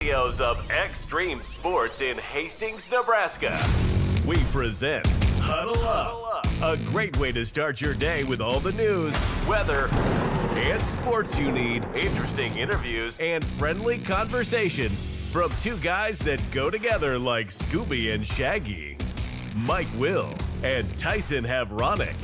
Videos of extreme sports in Hastings, Nebraska. We present Huddle Up, a great way to start your day with all the news, weather, and sports you need, interesting interviews, and friendly conversation from two guys that go together like Scooby and Shaggy. Mike Will and Tyson Havronic.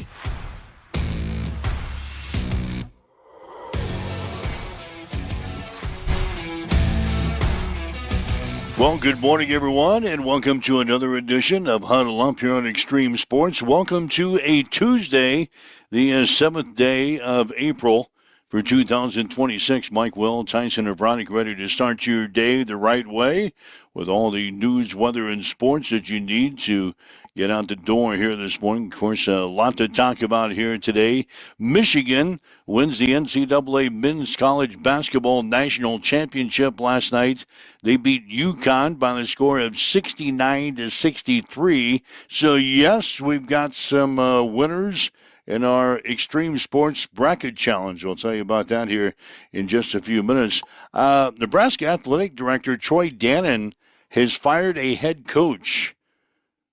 Well, good morning, everyone, and welcome to another edition of Huddle Up here on Extreme Sports. Welcome to a Tuesday, the 7th day of April for 2026. Mike Will, Tyson Havronic, ready to start your day the right way with all the news, weather, and sports that you need to get out the door here this morning. Of course, a lot to talk about here today. Michigan wins the NCAA Men's College Basketball National Championship last night. They beat UConn by the score of 69-63. So, yes, we've got some winners in our Extreme Sports Bracket Challenge. We'll tell you about that here in just a few minutes. Nebraska Athletic Director Troy Dannon has fired a head coach.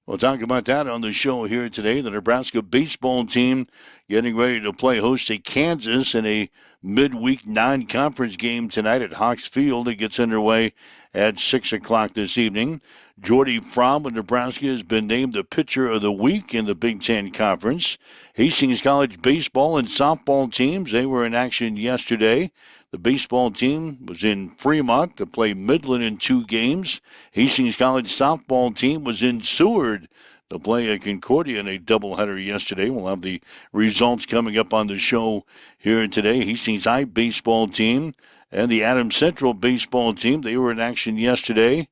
We'll talk about that on the show here today. The Nebraska baseball team getting ready to play host to Kansas in a midweek non-conference game tonight at Hawks Field. It gets underway at 6 o'clock this evening. Jordy Fromm of Nebraska has been named the pitcher of the week in the Big Ten Conference. Hastings College baseball and softball teams, they were in action yesterday. The baseball team was in Fremont to play Midland in 2 games. Hastings College softball team was in Seward to play a Concordia in a doubleheader yesterday. We'll have the results coming up on the show here today. Hastings High baseball team and the Adams Central baseball team, they were in action yesterday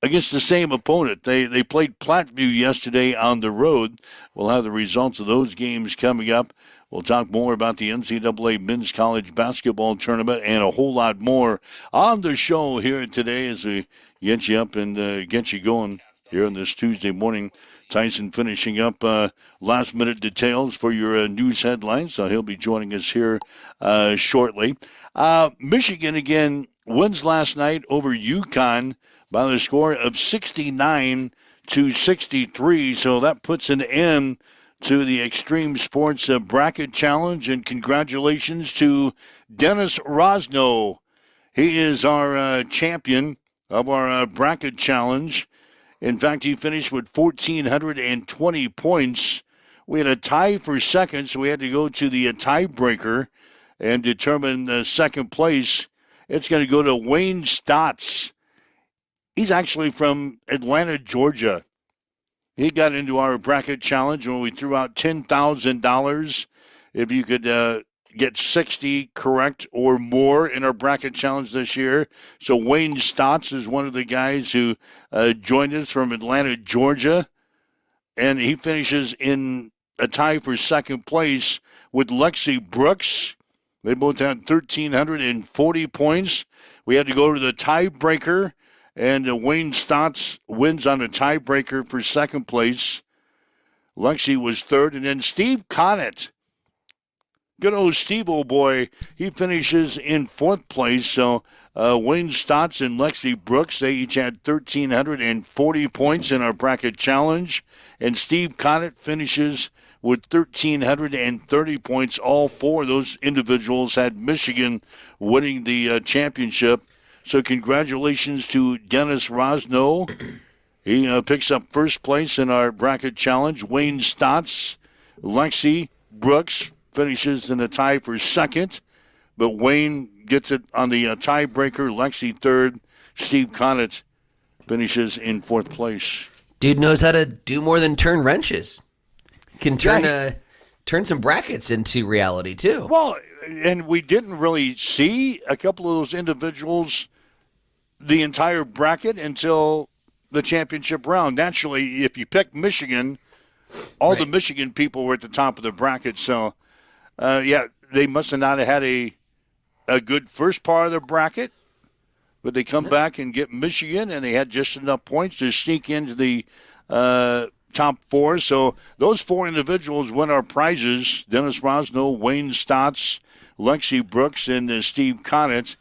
against the same opponent. They played Platteview yesterday on the road. We'll have the results of those games coming up. We'll talk more about the NCAA Men's College Basketball Tournament and a whole lot more on the show here today as we get you up and get you going here on this Tuesday morning. Tyson finishing up last-minute details for your news headlines, so he'll be joining us here shortly. Michigan, again, wins last night over UConn by the score of 69-63, so that puts an end to the Extreme Sports Bracket Challenge, and congratulations to Dennis Rosno. He is our champion of our Bracket Challenge. In fact, he finished with 1,420 points. We had a tie for second, so we had to go to the tiebreaker and determine second place. It's going to go to Wayne Stotts. He's actually from Atlanta, Georgia. He got into our bracket challenge when we threw out $10,000 if you could get 60 correct or more in our bracket challenge this year. So Wayne Stotts is one of the guys who joined us from Atlanta, Georgia, and he finishes in a tie for second place with Lexi Brooks. They both had 1,340 points. We had to go to the tiebreaker, and Wayne Stotts wins on a tiebreaker for second place. Lexi was third. And then Steve Connett, good old Steve, old boy, he finishes in fourth place. So Wayne Stotts and Lexi Brooks, they each had 1,340 points in our bracket challenge. And Steve Connett finishes with 1,330 points. All four of those individuals had Michigan winning the championship. So congratulations to Dennis Rosno. He picks up first place in our bracket challenge. Wayne Stotts, Lexi Brooks finishes in the tie for second. But Wayne gets it on the tiebreaker. Lexi third. Steve Connett finishes in fourth place. Dude knows how to do more than turn wrenches. Can turn some brackets into reality, too. Well, and we didn't really see a couple of those individuals the entire bracket until the championship round. Naturally, if you pick Michigan, all the Michigan people were at the top of the bracket. So, they must have not had a good first part of the bracket, but they come back and get Michigan, and they had just enough points to sneak into the top four. So those four individuals win our prizes: Dennis Rosno, Wayne Stotts, Lexi Brooks, and Steve Connett.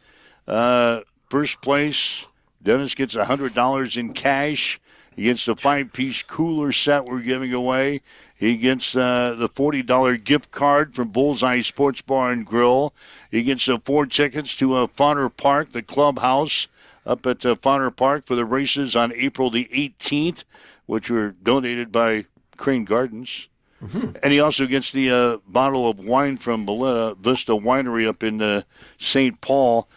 First place Dennis gets $100 in cash. He gets the 5-piece cooler set we're giving away. He gets the $40 gift card from Bullseye Sports Bar and Grill. He gets 4 tickets to Fauner Park, the clubhouse up at Fauner Park for the races on April the 18th, which were donated by Crane Gardens. Mm-hmm. And he also gets the bottle of wine from Beletta Vista Winery up in St. Paul.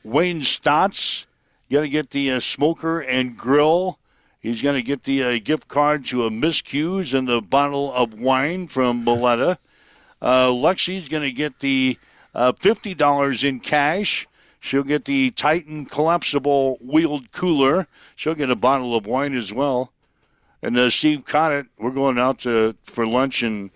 Wayne Stotts, got to get the smoker and grill. He's going to get the gift card to a Miss Q's and the bottle of wine from Beletta. Lexi's going to get the $50 in cash. She'll get the Titan collapsible wheeled cooler. She'll get a bottle of wine as well. And Steve Connett, we're going out for lunch and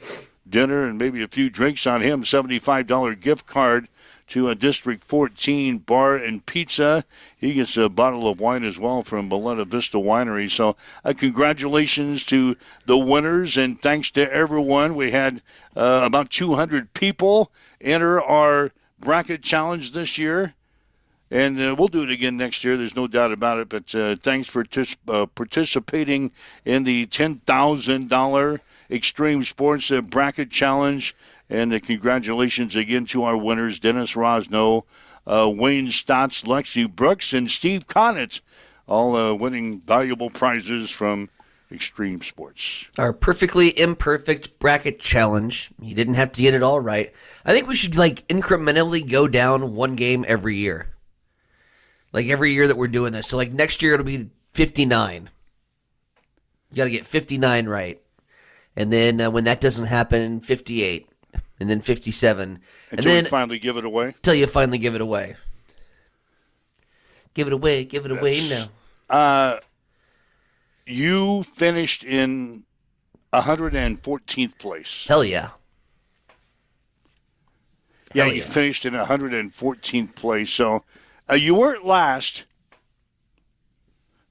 dinner and maybe a few drinks on him. $75 gift card to a District 14 bar and pizza. He gets a bottle of wine as well from Beletta Vista Winery. So congratulations to the winners, and thanks to everyone. We had about 200 people enter our bracket challenge this year. And we'll do it again next year. There's no doubt about it. But thanks for participating in the $10,000 Extreme Sports Bracket Challenge. And congratulations again to our winners, Dennis Rosno, Wayne Stotts, Lexi Brooks, and Steve Connett, all winning valuable prizes from Extreme Sports. Our perfectly imperfect bracket challenge. You didn't have to get it all right. I think we should incrementally go down one game every year. Every year that we're doing this. So next year it'll be 59. You got to get 59 right. And then when that doesn't happen, 58. And then 57. Until you finally give it away? Until you finally give it away. Give it away now. You finished in 114th place. Hell yeah. Yeah, you finished in 114th place. So you weren't last,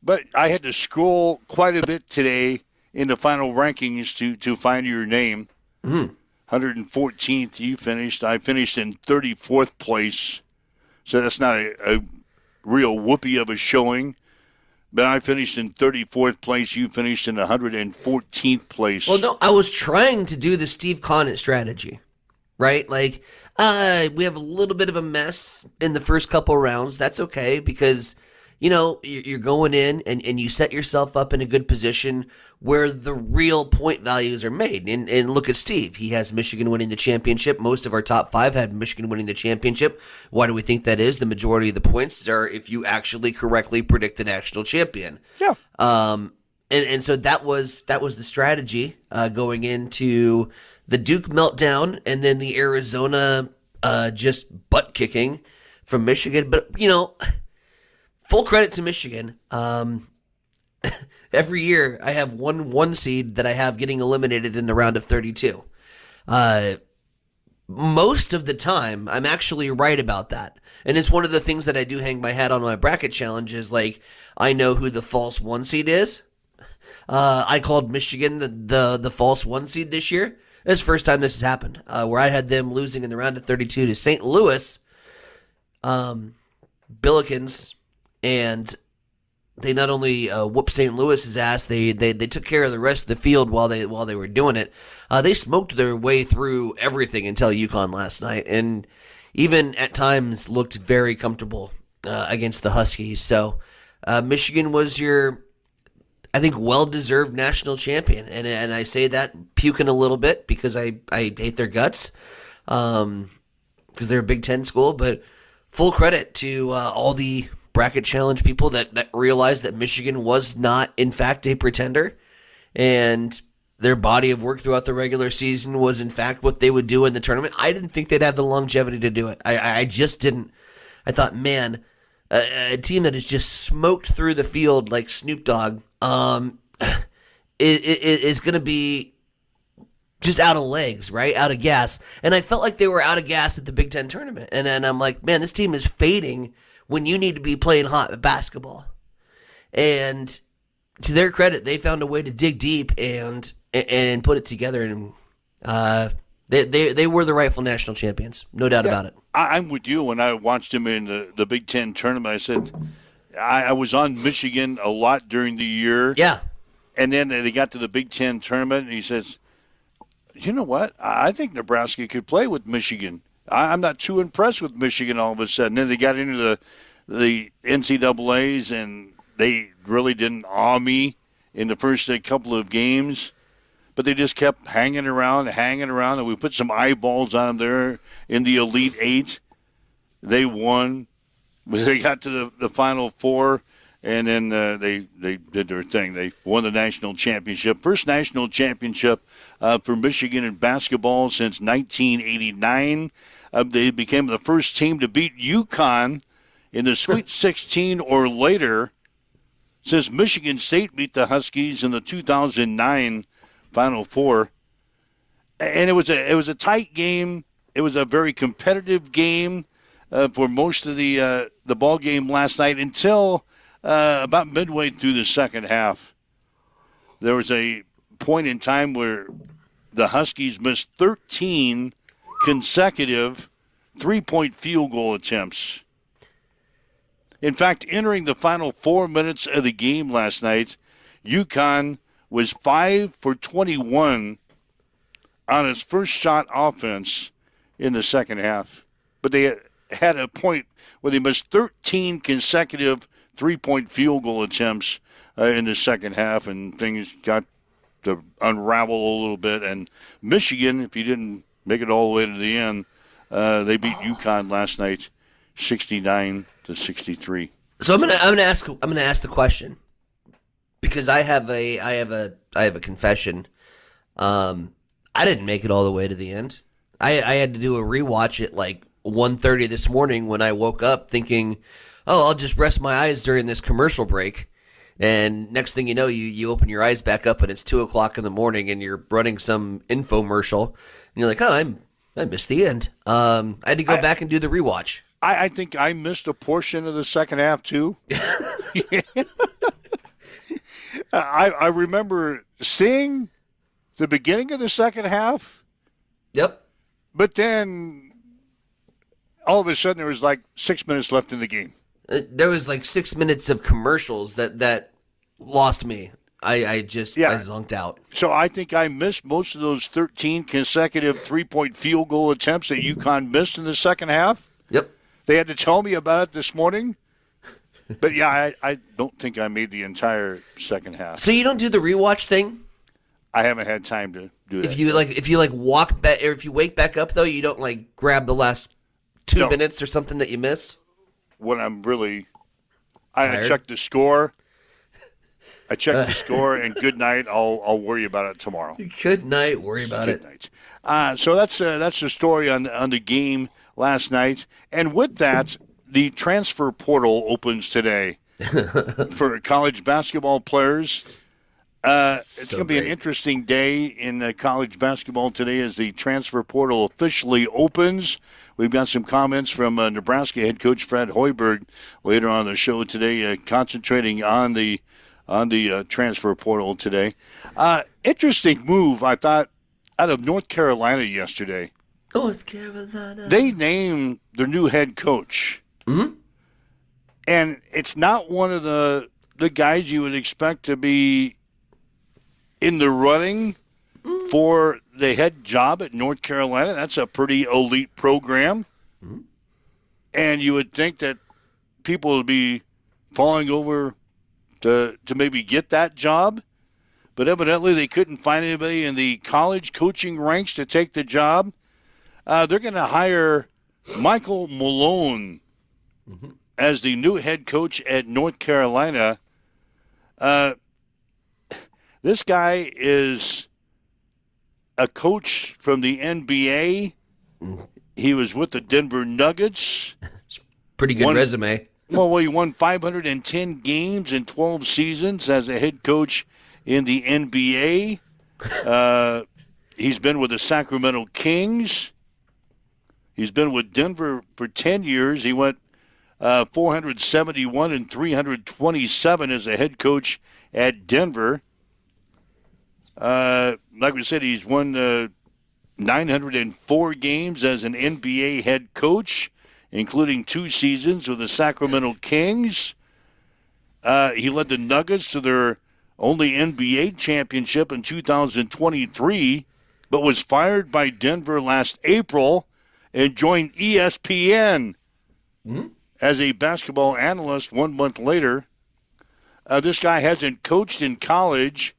but I had to scroll quite a bit today in the final rankings to find your name. Mm-hmm. 114th you finished. I finished in 34th place. So that's not a real whoopee of a showing. But I finished in 34th place. You finished in 114th place. Well, no, I was trying to do the Steve Connett strategy, right? We have a little bit of a mess in the first couple rounds. That's okay because, you're going in and you set yourself up in a good position where the real point values are made. And look at Steve. He has Michigan winning the championship. Most of our top 5 had Michigan winning the championship. Why do we think that is? The majority of the points are if you actually correctly predict the national champion. Yeah. And so that was the strategy going into the Duke meltdown and then the Arizona just butt kicking from Michigan. But, full credit to Michigan. Every year I have one seed that I have getting eliminated in the round of 32. Most of the time, I'm actually right about that. And it's one of the things that I do hang my hat on my bracket challenge is I know who the false 1 seed is. I called Michigan the false 1 seed this year. It's the first time this has happened, where I had them losing in the round of 32 to St. Louis, Billikens, and they not only whooped St. Louis's ass, they took care of the rest of the field while they were doing it. They smoked their way through everything until UConn last night, and even at times looked very comfortable against the Huskies. So Michigan was your, I think, well-deserved national champion, and I say that puking a little bit because I hate their guts because they're a Big Ten school, but full credit to all the bracket challenge people that realized that Michigan was not, in fact, a pretender, and their body of work throughout the regular season was, in fact, what they would do in the tournament. I didn't think they'd have the longevity to do it. I just didn't. I thought, man, a team that has just smoked through the field like Snoop Dogg is going to be just out of legs, right? Out of gas. And I felt like they were out of gas at the Big Ten tournament. And then I'm like, man, this team is fading when you need to be playing hot basketball. And to their credit, they found a way to dig deep and put it together. And they were the rightful national champions, no doubt about it. I'm with you. When I watched them in the Big Ten tournament, I said, I was on Michigan a lot during the year. Yeah. And then they got to the Big Ten tournament, and he says, you know what? I think Nebraska could play with Michigan. I'm not too impressed with Michigan all of a sudden. Then they got into the NCAAs, and they really didn't awe me in the first couple of games. But they just kept hanging around, and we put some eyeballs on them there in the Elite Eight. They won. They got to the Final Four, and then they did their thing. They won the national championship. First national championship for Michigan in basketball since 1989. They became the first team to beat UConn in the Sweet 16 or later since Michigan State beat the Huskies in the 2009 Final Four. And it was a tight game. It was a very competitive game for most of the ball game last night until about midway through the second half. There was a point in time where the Huskies missed 13 consecutive three-point field goal attempts. In fact, entering the final 4 minutes of the game last night, UConn was 5 for 21 on its first shot offense in the second half. But they had a point where they missed 13 consecutive three-point field goal attempts in the second half, and things got to unravel a little bit. And Michigan, if you didn't make it all the way to the end, they beat UConn last night, 69-63. So I'm gonna ask the question because I have a confession. I didn't make it all the way to the end. I had to do a rewatch at like 1:30 this morning when I woke up thinking, oh, I'll just rest my eyes during this commercial break. And next thing you know, you open your eyes back up and it's 2 o'clock in the morning and you're running some infomercial. And you're like, oh, I missed the end. I had to go back and do the rewatch. I think I missed a portion of the second half, too. I remember seeing the beginning of the second half. Yep. But then all of a sudden there was like 6 minutes left in the game. There was like 6 minutes of commercials that lost me. I zonked out. So I think I missed most of those 13 consecutive three-point field goal attempts that UConn missed in the second half. Yep. They had to tell me about it this morning. But, yeah, I don't think I made the entire second half. So you don't do the rewatch thing? I haven't had time to do that. If you walk back, or if you wake back up though, you don't like grab the last 2 minutes or something that you missed. When I'm really, I check the score. I check the score, and good night. I'll worry about it tomorrow. Good night. Worry about it. Good night. So that's the story on the game last night, and with that, the transfer portal opens today for college basketball players. It's going to be an interesting day in college basketball today as the transfer portal officially opens. We've got some comments from Nebraska head coach Fred Hoiberg later on the show today, concentrating on the transfer portal today. Interesting move, I thought, out of North Carolina yesterday. North Carolina. They named their new head coach. Mm-hmm. And it's not one of the guys you would expect to be in the running for the head job at North Carolina. That's a pretty elite program. Mm-hmm. And you would think that people would be falling over to maybe get that job. But evidently they couldn't find anybody in the college coaching ranks to take the job. They're going to hire Michael Malone as the new head coach at North Carolina. This guy is a coach from the NBA. He was with the Denver Nuggets. Pretty good resume. Well, he won 510 games in 12 seasons as a head coach in the NBA. He's been with the Sacramento Kings. He's been with Denver for 10 years. He went 471 and 327 as a head coach at Denver. Like we said, he's won 904 games as an NBA head coach, including 2 seasons with the Sacramento Kings. He led the Nuggets to their only NBA championship in 2023, but was fired by Denver last April and joined ESPN as a basketball analyst 1 month later. This guy hasn't coached in college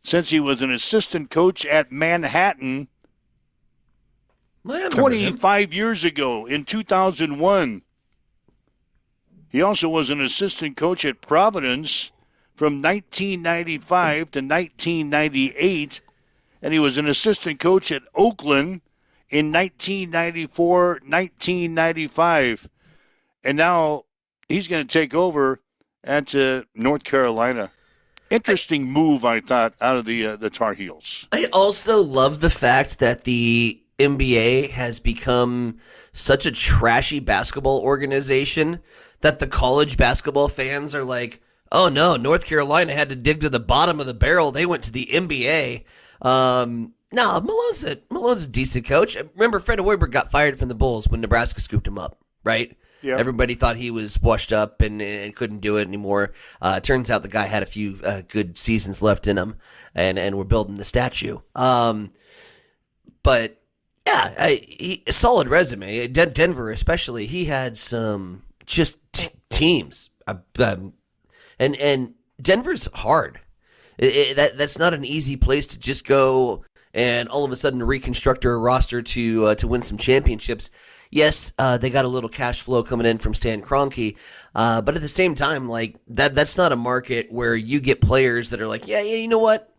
since he was an assistant coach at Manhattan 25 years ago in 2001. He also was an assistant coach at Providence from 1995 to 1998, and he was an assistant coach at Oakland in 1994-1995. And now he's going to take over at North Carolina. Interesting move, I thought, out of the Tar Heels. I also love the fact that the NBA has become such a trashy basketball organization that the college basketball fans are like, oh no, North Carolina had to dig to the bottom of the barrel. They went to the NBA. No, Malone's a decent coach. Remember, Fred Hoiberg got fired from the Bulls when Nebraska scooped him up, right? Yeah. Everybody thought he was washed up and couldn't do it anymore. Turns out the guy had a few good seasons left in him, and we're building the statue. But yeah, a solid resume. Denver, especially, he had some just teams, and Denver's hard. That's not an easy place to just go and all of a sudden reconstruct a roster to win some championships. Yes, they got a little cash flow coming in from Stan Kroenke, but at the same time, like that's not a market where you get players that are like, yeah, you know what?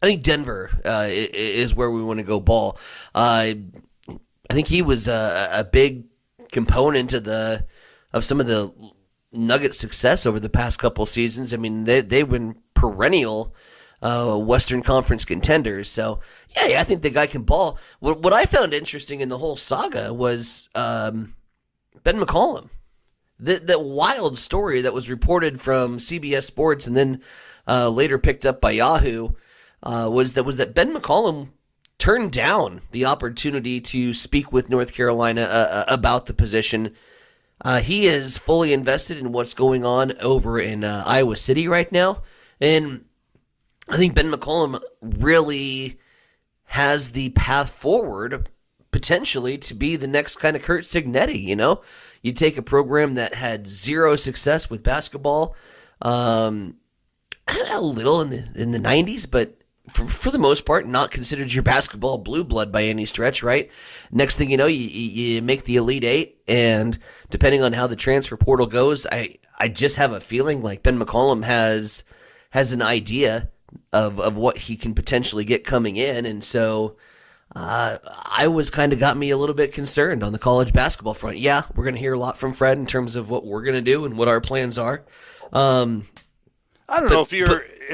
I think Denver is where we want to go ball. I think he was a big component of some of the Nuggets' success over the past couple seasons. I mean, they've been perennial Western Conference contenders. So, yeah, I think the guy can ball. What I found interesting in the whole saga was Ben McCollum. The wild story that was reported from CBS Sports and then later picked up by Yahoo was that Ben McCollum turned down the opportunity to speak with North Carolina about the position. He is fully invested in what's going on over in Iowa City right now. And I think Ben McCollum really has the path forward potentially to be the next kind of Kurt Signetti, you know? You take a program that had zero success with basketball, a little in the 90s, but for the most part, not considered your basketball blue blood by any stretch, right? Next thing you know, you make the Elite Eight, and depending on how the transfer portal goes, I just have a feeling like Ben McCollum has an idea of what he can potentially get coming in, and so I was kind of got me a little bit concerned on the college basketball front. Yeah, we're going to hear a lot from Fred in terms of what we're going to do and what our plans are. I don't know if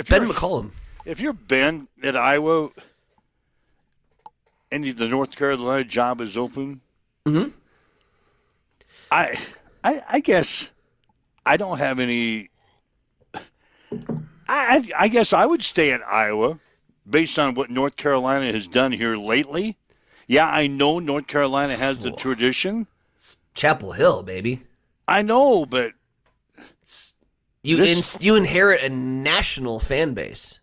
Ben McCollum. If you're Ben at Iowa and the North Carolina job is open, I guess I don't have any. I guess I would stay at Iowa based on what North Carolina has done here lately. Yeah, I know North Carolina has the tradition. It's Chapel Hill, baby. I know, but you inherit a national fan base.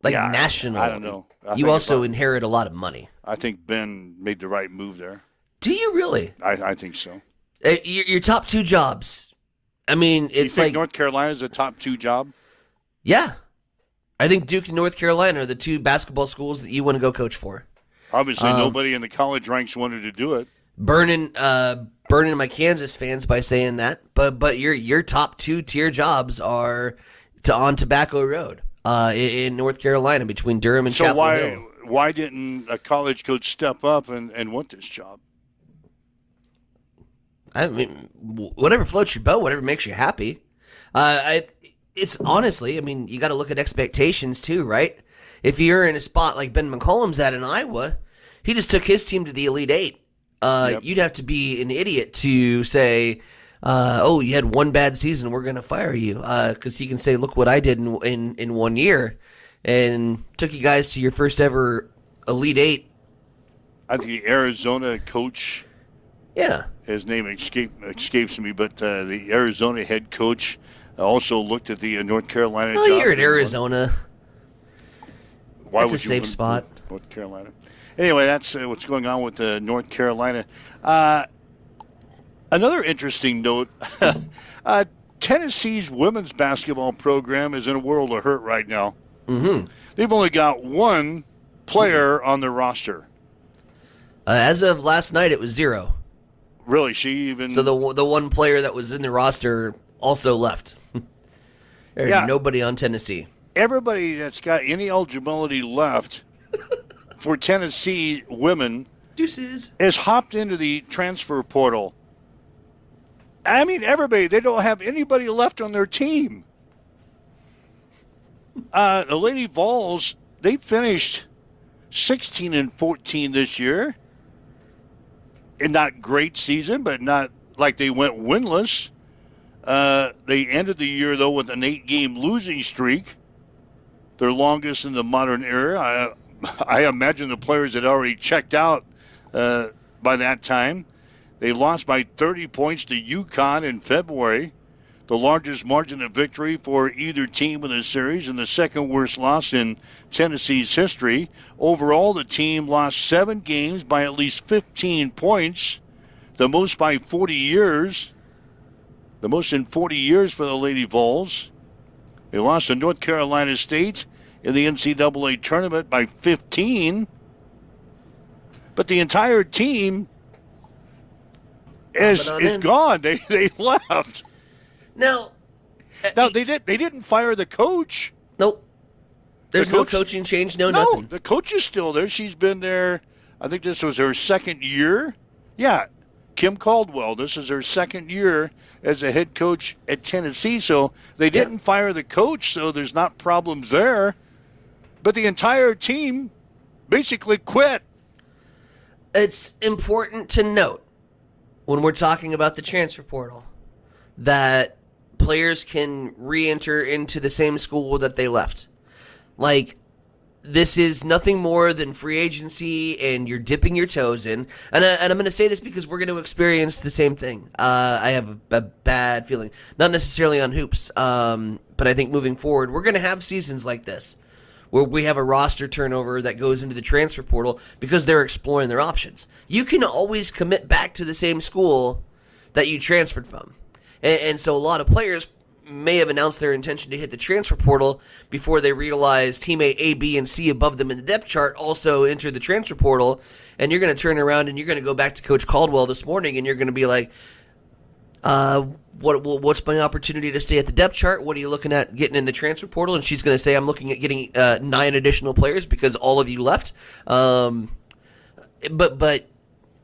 National. I don't know. You also inherit a lot of money. I think Ben made the right move there. Do you really? I think so. Your top two jobs. I mean, it's you think North Carolina's a top two job? Yeah. I think Duke and North Carolina are the two basketball schools that you want to go coach for. Obviously, nobody in the college ranks wanted to do it. Burning my Kansas fans by saying that, but your top two tier jobs are on Tobacco Road. In North Carolina between Durham and Chapel Hill. So why didn't a college coach step up and want this job? I mean, whatever floats your boat, whatever makes you happy. It's honestly, I mean, you got to look at expectations too, right? If you're in a spot like Ben McCollum's at in Iowa, he just took his team to the Elite Eight. You'd have to be an idiot to say, you had one bad season, we're going to fire you. Because he can say, look what I did in 1 year and took you guys to your first ever Elite Eight. I think the Arizona coach Yeah. His name escapes me, but the Arizona head coach also looked at the North Carolina Oh, job. you're at Arizona. Why That's would a you safe win spot. North Carolina. Anyway, that's what's going on with North Carolina. Another interesting note, Tennessee's women's basketball program is in a world of hurt right now. Mm-hmm. They've only got one player on their roster. As of last night, it was 0. Really, she even... So the one player that was in the roster also left. There's nobody on Tennessee. Everybody that's got any eligibility left for Tennessee women Deuces. has hopped into the transfer portal. I mean, everybody. They don't have anybody left on their team. The Lady Vols, they finished 16-14 this year. And not great season, but not like they went winless. They ended the year, though, with an 8-game losing streak, their longest in the modern era. I imagine the players had already checked out by that time. They lost by 30 points to UConn in February, the largest margin of victory for either team in the series and the second worst loss in Tennessee's history. Overall, the team lost 7 games by at least 15 points, the most by 40 years. The most in 40 years for the Lady Vols. They lost to North Carolina State in the NCAA tournament by 15. But the entire team is gone. They left. Now they didn't fire the coach. Nope. There's no coaching change, nothing. The coach is still there. She's been there, I think this was her second year. Yeah, Kim Caldwell. This is her second year as a head coach at Tennessee. So they didn't fire the coach, so there's not problems there. But the entire team basically quit. It's important to note when we're talking about the transfer portal that players can re-enter into the same school that they left. Like, this is nothing more than free agency, and you're dipping your toes in. And I'm going to say this because we're going to experience the same thing. I have a bad feeling. Not necessarily on hoops, but I think moving forward, we're going to have seasons like this where we have a roster turnover that goes into the transfer portal because they're exploring their options. You can always commit back to the same school that you transferred from. And so a lot of players may have announced their intention to hit the transfer portal before they realize teammate A, B, and C above them in the depth chart also entered the transfer portal, and you're going to turn around and you're going to go back to Coach Caldwell this morning and you're going to be like, what's my opportunity to stay at the depth chart? What are you looking at getting in the transfer portal? And she's going to say, I'm looking at getting 9 additional players because all of you left. But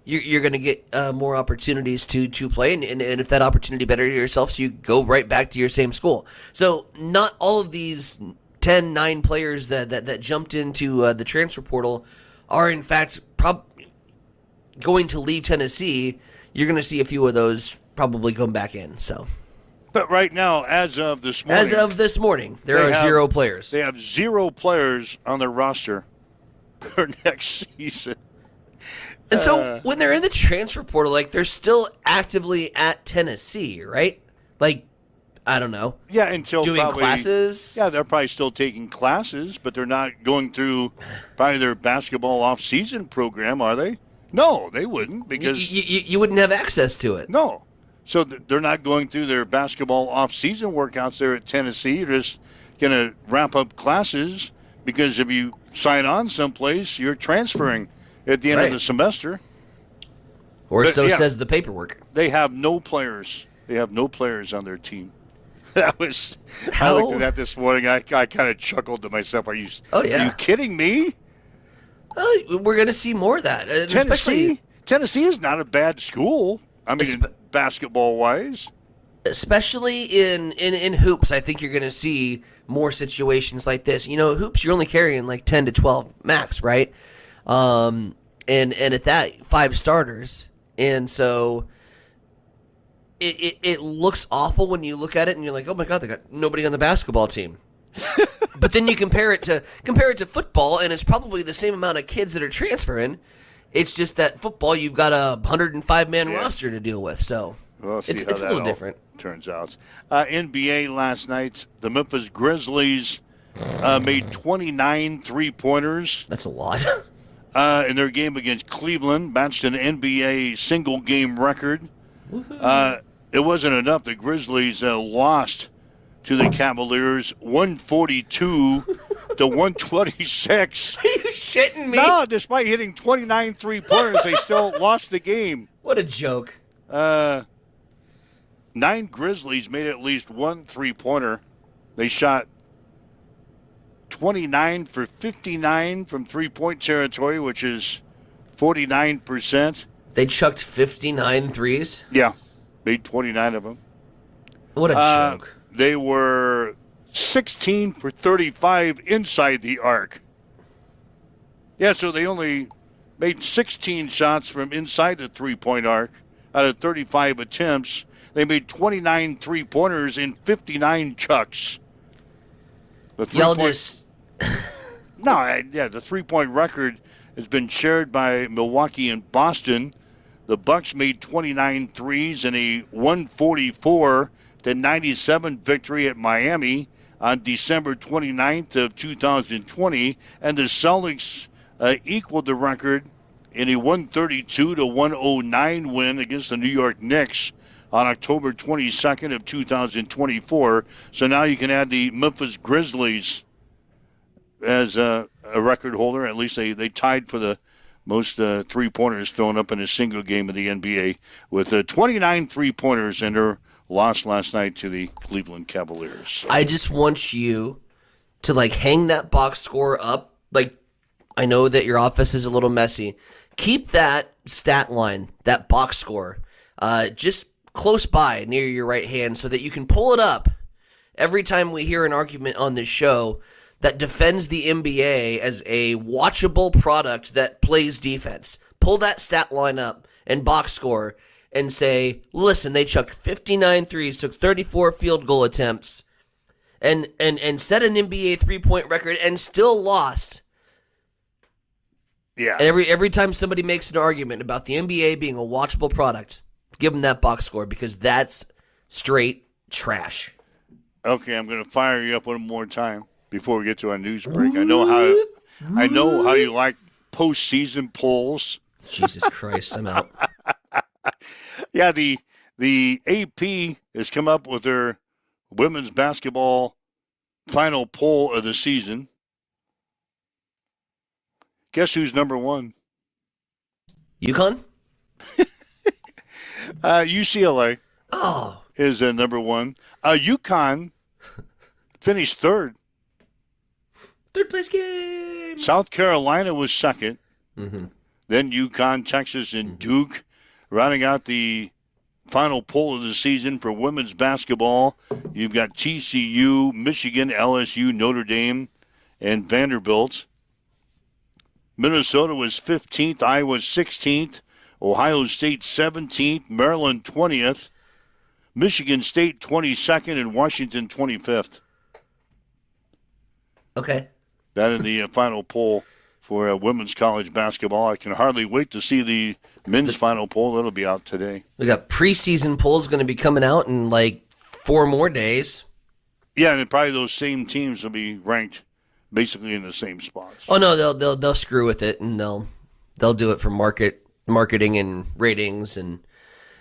you're going to get more opportunities to play, and if that opportunity better yourself, so you go right back to your same school. So not all of these 9 players that jumped into the transfer portal are in fact going to leave Tennessee. You're going to see a few of those probably come back in. So, but right now, as of this morning, there are 0 players. They have 0 players on their roster for next season. And so when they're in the transfer portal, like, they're still actively at Tennessee, right? Like, I don't know. Yeah, until doing classes. Yeah, they're probably still taking classes, but they're not going through probably their basketball off-season program, are they? No, they wouldn't, because you wouldn't have access to it. No. So they're not going through their basketball off-season workouts there at Tennessee. They're just going to wrap up classes, because if you sign on someplace, you're transferring at the end of the semester. Or so says the paperwork. They have no players. They have no players on their team. I looked at that this morning. I kind of chuckled to myself. Are you kidding me? We're going to see more of that. Tennessee is not a bad school. I mean, basketball-wise. Especially in hoops, I think you're going to see more situations like this. You know, hoops, you're only carrying like 10 to 12 max, right? And at that, 5 starters. And so it looks awful when you look at it and you're like, oh my God, they got nobody on the basketball team. But then you compare it to football, and it's probably the same amount of kids that are transferring, It's just that football, you've got a 105-man roster to deal with, so We'll see it's how a that little all different. turns out. NBA last night, the Memphis Grizzlies made 29 three-pointers. That's a lot. In their game against Cleveland, matched an NBA single-game record. It wasn't enough. The Grizzlies lost to the Cavaliers 142 to 126. Are you shitting me? No, despite hitting 29 three-pointers, they still lost the game. What a joke. 9 Grizzlies made at least one three-pointer. They shot 29 for 59 from three-point territory, which is 49%. They chucked 59 threes? Yeah, made 29 of them. What a joke. They were 16 for 35 inside the arc. Yeah, so they only made 16 shots from inside the three-point arc out of 35 attempts. They made 29 three-pointers in 59 chucks. Y'all just... The three-point record has been shared by Milwaukee and Boston. The Bucks made 29 threes in a 144-97 victory at Miami on December 29th of 2020, and the Celtics equaled the record in a 132-109 win against the New York Knicks on October 22nd of 2024. So now you can add the Memphis Grizzlies as a record holder. At least they tied for the most three-pointers thrown up in a single game of the NBA with 29 three-pointers in their loss last night to the Cleveland Cavaliers. I just want you to, hang that box score up. I know that your office is a little messy. Keep that stat line, that box score, just close by near your right hand so that you can pull it up every time we hear an argument on this show that defends the NBA as a watchable product that plays defense. Pull that stat line up and box score and say, listen, they chucked 59 threes, took 34 field goal attempts, and set an NBA three-point record and still lost. Yeah. And every time somebody makes an argument about the NBA being a watchable product, give them that box score because that's straight trash. Okay, I'm going to fire you up one more time before we get to our news break. I know how you like postseason polls. Jesus Christ, I'm out. Yeah, the AP has come up with their women's basketball final poll of the season. Guess who's number one? UConn? UCLA is number one. UConn finished third. Third place game. South Carolina was second. Mm-hmm. Then UConn, Texas, and Duke. Rounding out the final poll of the season for women's basketball, you've got TCU, Michigan, LSU, Notre Dame, and Vanderbilt. Minnesota was 15th, Iowa 16th, Ohio State 17th, Maryland 20th, Michigan State 22nd, and Washington 25th. Okay. That in the final poll for women's college basketball. I can hardly wait to see the men's final poll. That'll be out today. We got preseason polls going to be coming out in 4 more days. Yeah, and probably those same teams will be ranked basically in the same spots. Oh no, they'll screw with it and they'll do it for marketing and ratings and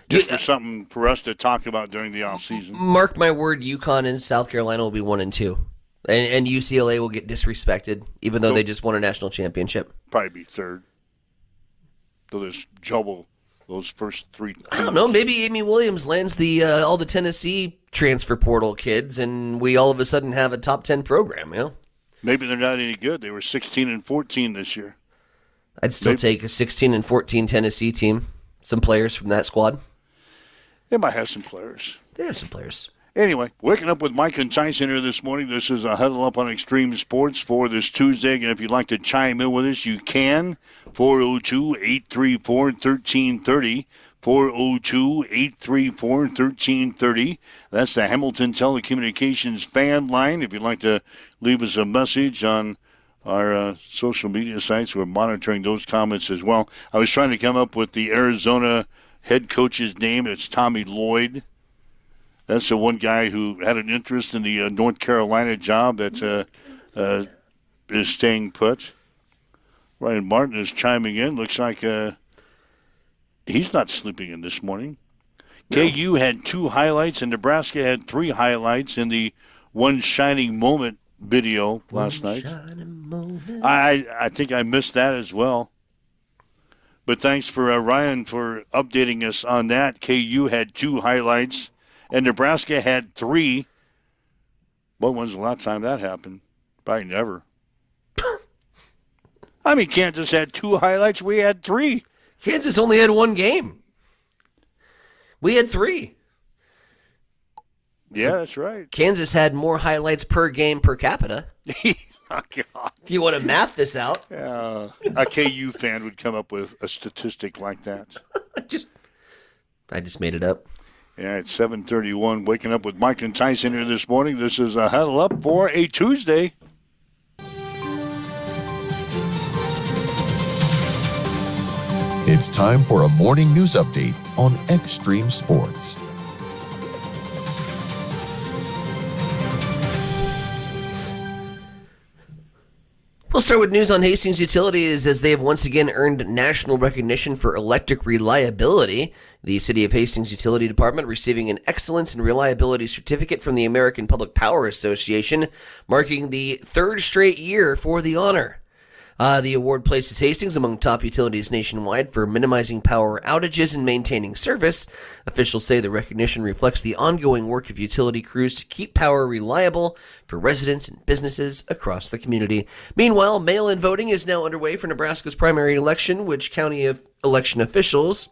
just for something for us to talk about during the off season. Mark my word, UConn and South Carolina will be 1 and 2. And UCLA will get disrespected, even though they just won a national championship. Probably be third. They'll just jumble those first 3 teams. I don't know. Maybe Amy Williams lands all the Tennessee transfer portal kids, and we all of a sudden have a top 10 program. Maybe they're not any good. They were 16-14 this year. I'd still take a 16-14 Tennessee team. Some players from that squad. They might have some players. They have some players. Anyway, waking up with Mike and Tyson here this morning. This is a Huddle Up on Extreme Sports for this Tuesday. And if you'd like to chime in with us, you can. 402-834-1330. 402-834-1330. That's the Hamilton Telecommunications fan line. If you'd like to leave us a message on our social media sites. We're monitoring those comments as well. I was trying to come up with the Arizona head coach's name. It's Tommy Lloyd. That's the one guy who had an interest in the North Carolina job that is staying put. Ryan Martin is chiming in. Looks like he's not sleeping in this morning. No. KU had 2 highlights, and Nebraska had 3 highlights in the One Shining Moment video last night. I think I missed that as well. But thanks for Ryan for updating us on that. KU had 2 highlights, and Nebraska had 3. But when's the last time that happened? Probably never. I mean, Kansas had 2 highlights. We had 3. Kansas only had 1 game. We had 3. Yeah, that's right. Kansas had more highlights per game per capita. Oh, God. Do you want to math this out? A KU fan would come up with a statistic like that. I just made it up. Yeah, it's 7:31. Waking up with Mike and Tyson here this morning. This is a Huddle Up for a Tuesday. It's time for a morning news update on Extreme Sports. We'll start with news on Hastings Utilities as they have once again earned national recognition for electric reliability. The City of Hastings Utility Department receiving an Excellence in Reliability Certificate from the American Public Power Association, marking the 3rd straight year for the honor. The award places Hastings among top utilities nationwide for minimizing power outages and maintaining service. Officials say the recognition reflects the ongoing work of utility crews to keep power reliable for residents and businesses across the community. Meanwhile, mail-in voting is now underway for Nebraska's primary election, which county election officials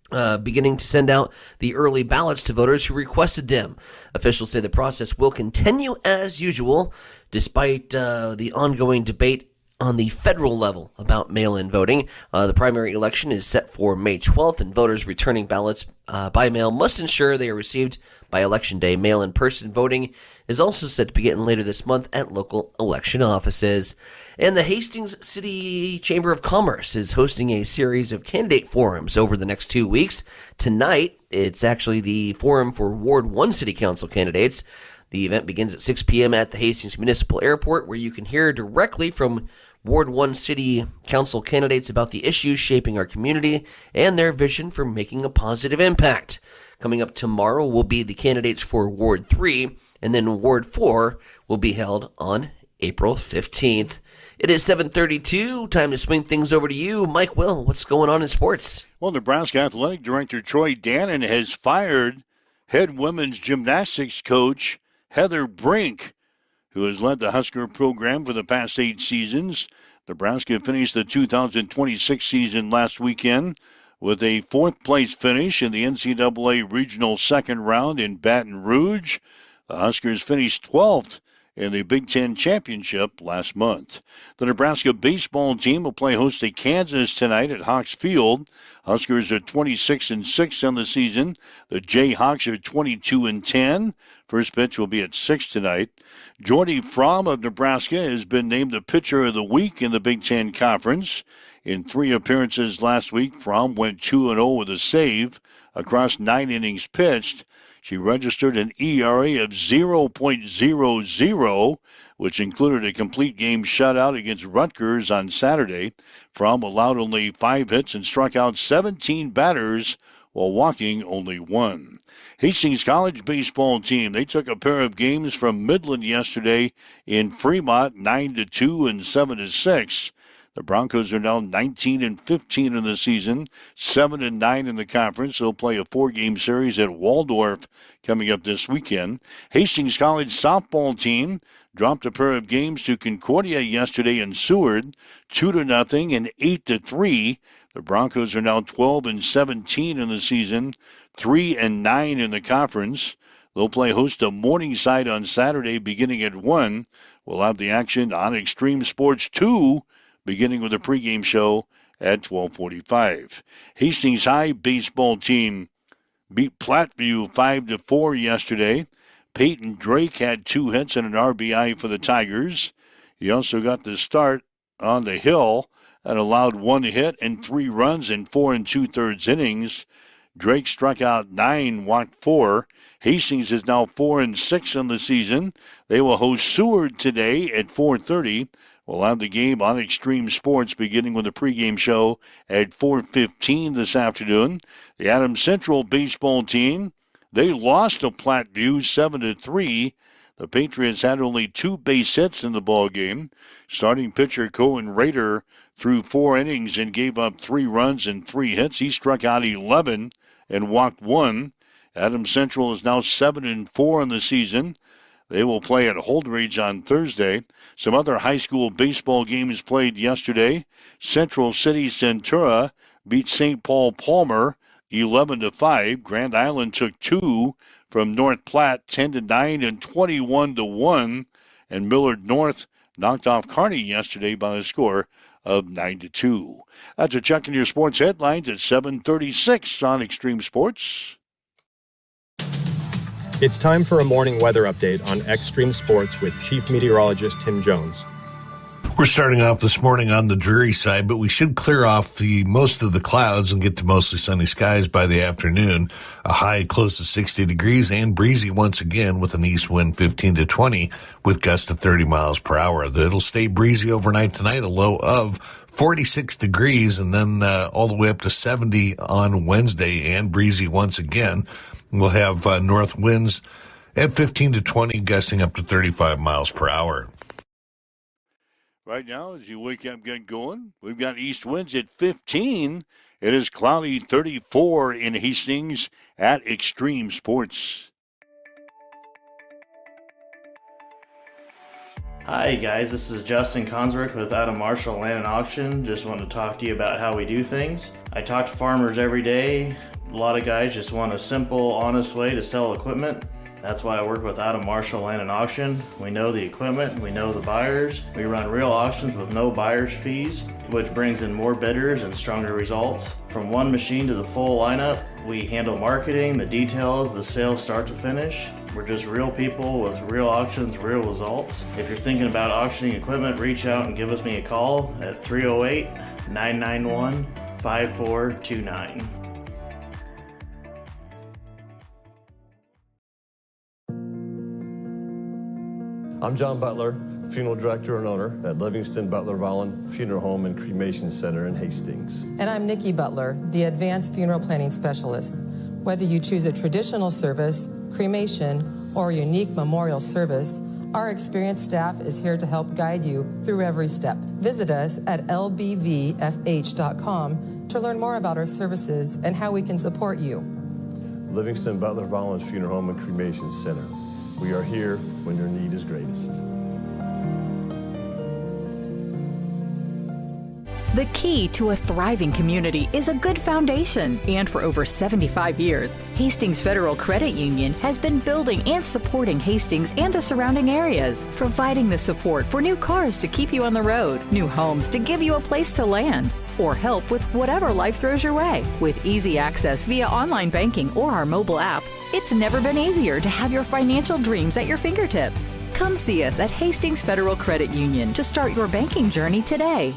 beginning to send out the early ballots to voters who requested them. Officials say the process will continue as usual, despite the ongoing debate on the federal level about mail-in voting. The primary election is set for May 12th, and voters returning ballots by mail must ensure they are received by Election Day. Mail-in-person voting is also set to begin later this month at local election offices. And the Hastings City Chamber of Commerce is hosting a series of candidate forums over the next 2 weeks. Tonight, it's actually the forum for Ward 1 City Council candidates. The event begins at 6 p.m. at the Hastings Municipal Airport, where you can hear directly from Ward 1 City Council candidates about the issues shaping our community and their vision for making a positive impact. Coming up tomorrow will be the candidates for Ward 3, and then Ward 4 will be held on April 15th. It is 7:32. Time to swing things over to you. Mike Will, what's going on in sports? Well, Nebraska Athletic Director Troy Dannon has fired head women's gymnastics coach Heather Brink, who has led the Husker program for the past 8 seasons. Nebraska finished the 2026 season last weekend with a 4th-place finish in the NCAA Regional Second Round in Baton Rouge. The Huskers finished 12th in the Big Ten Championship last month. The Nebraska baseball team will play host to Kansas tonight at Hawks Field. Huskers are 26-6 on the season. The Jayhawks are 22-10. First pitch will be at 6 tonight. Jordy Fromm of Nebraska has been named the pitcher of the week in the Big Ten Conference. In 3 appearances last week, Fromm went 2-0 with a save across 9 innings pitched. She registered an ERA of 0.00, which included a complete game shutout against Rutgers on Saturday. Fromm allowed only 5 hits and struck out 17 batters while walking only 1. Hastings College baseball team, they took a pair of games from Midland yesterday in Fremont, 9-2 and 7-6. The Broncos are now 19-15 in the season, 7-9 in the conference. They'll play a 4-game series at Waldorf coming up this weekend. Hastings College softball team dropped a pair of games to Concordia yesterday in Seward, 2-0 and 8-3. The Broncos are now 12-17 in the season, 3-9 in the conference. They'll play host to Morningside on Saturday beginning at 1. We'll have the action on Extreme Sports 2 beginning with a pregame show at 12:45. Hastings High baseball team beat Platteview 5-4 yesterday. Peyton Drake had 2 hits and an RBI for the Tigers. He also got the start on the hill and allowed 1 hit and 3 runs in 4 2/3 innings. Drake struck out 9, walked 4. Hastings is now 4-6 on the season. They will host Seward today at 4:30. We'll have the game on Extreme Sports beginning with a pregame show at 4:15 this afternoon. The Adams Central baseball team, they lost to Platteview 7-3. The Patriots had only 2 base hits in the ball game. Starting pitcher Cohen Rader threw 4 innings and gave up 3 runs and 3 hits. He struck out 11 and walked 1. Adams Central is now 7-4 in the season. They will play at Holdridge on Thursday. Some other high school baseball games played yesterday. Central City Centura beat St. Paul Palmer 11-5. Grand Island took 2 from North Platte 10-9 and 21-1. And Millard North knocked off Kearney yesterday by a score of 9-2. That's a check in your sports headlines at 7:36 on Extreme Sports. It's time for a morning weather update on Extreme Sports with Chief Meteorologist Tim Jones. We're starting off this morning on the dreary side, but we should clear off most of the clouds and get to mostly sunny skies by the afternoon. A high close to 60 degrees and breezy once again with an east wind 15 to 20 with gusts of 30 miles per hour. It'll stay breezy overnight tonight, a low of 46 degrees, and then all the way up to 70 on Wednesday and breezy once again. We'll have north winds at 15 to 20, gusting up to 35 miles per hour. Right now, as you wake up, get going, we've got east winds at 15. It is cloudy 34 in Hastings at Extreme Sports. Hi guys, this is Justin Consrick with Adam Marshall Land and Auction. Just want to talk to you about how we do things. I talk to farmers every day. A lot of guys just want a simple, honest way to sell equipment. That's why I work with Adam Marshall Land and Auction. We know the equipment, we know the buyers. We run real auctions with no buyer's fees, which brings in more bidders and stronger results. From one machine to the full lineup, we handle marketing, the details, the sales start to finish. We're just real people with real auctions, real results. If you're thinking about auctioning equipment, reach out and give me a call at 308-991-5429. I'm John Butler, funeral director and owner at Livingston Butler Volland Funeral Home and Cremation Center in Hastings. And I'm Nikki Butler, the advanced funeral planning specialist. Whether you choose a traditional service, cremation, or a unique memorial service, our experienced staff is here to help guide you through every step. Visit us at lbvfh.com to learn more about our services and how we can support you. Livingston Butler Volland Funeral Home and Cremation Center. We are here when your need is greatest. The key to a thriving community is a good foundation. And for over 75 years, Hastings Federal Credit Union has been building and supporting Hastings and the surrounding areas, providing the support for new cars to keep you on the road, new homes to give you a place to land, or help with whatever life throws your way. With easy access via online banking or our mobile app, it's never been easier to have your financial dreams at your fingertips. Come see us at Hastings Federal Credit Union to start your banking journey today.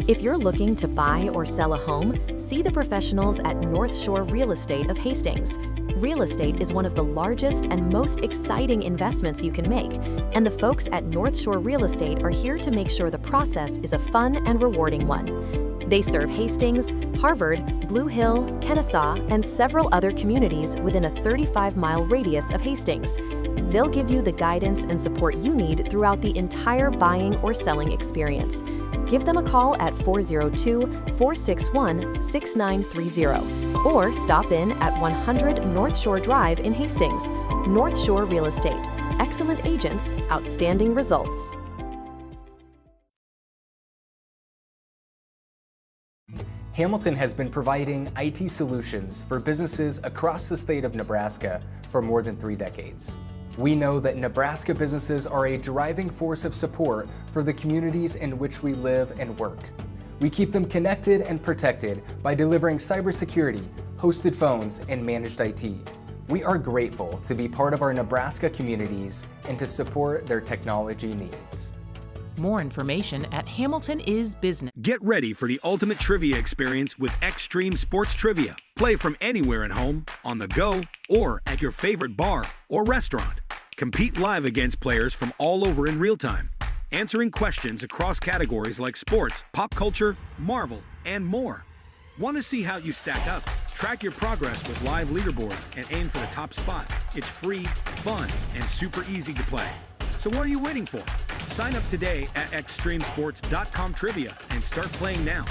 If you're looking to buy or sell a home, see the professionals at North Shore Real Estate of Hastings. Real estate is one of the largest and most exciting investments you can make, and the folks at North Shore Real Estate are here to make sure the process is a fun and rewarding one. They serve Hastings, Harvard, Blue Hill, Kennesaw, and several other communities within a 35-mile radius of Hastings. They'll give you the guidance and support you need throughout the entire buying or selling experience. Give them a call at 402-461-6930 or stop in at 100 North Shore Drive in Hastings. North Shore Real Estate. Excellent agents, outstanding results. Hamilton has been providing IT solutions for businesses across the state of Nebraska for more than 3 decades. We know that Nebraska businesses are a driving force of support for the communities in which we live and work. We keep them connected and protected by delivering cybersecurity, hosted phones, and managed IT. We are grateful to be part of our Nebraska communities and to support their technology needs. More information at Hamilton is Business. Get ready for the ultimate trivia experience with Extreme Sports Trivia. Play from anywhere at home, on the go, or at your favorite bar or restaurant. Compete live against players from all over in real time, answering questions across categories like sports, pop culture, Marvel, and more. Want to see how you stack up? Track your progress with live leaderboards and aim for the top spot. It's free, fun, and super easy to play. So what are you waiting for? Sign up today at extremesports.com trivia and start playing now.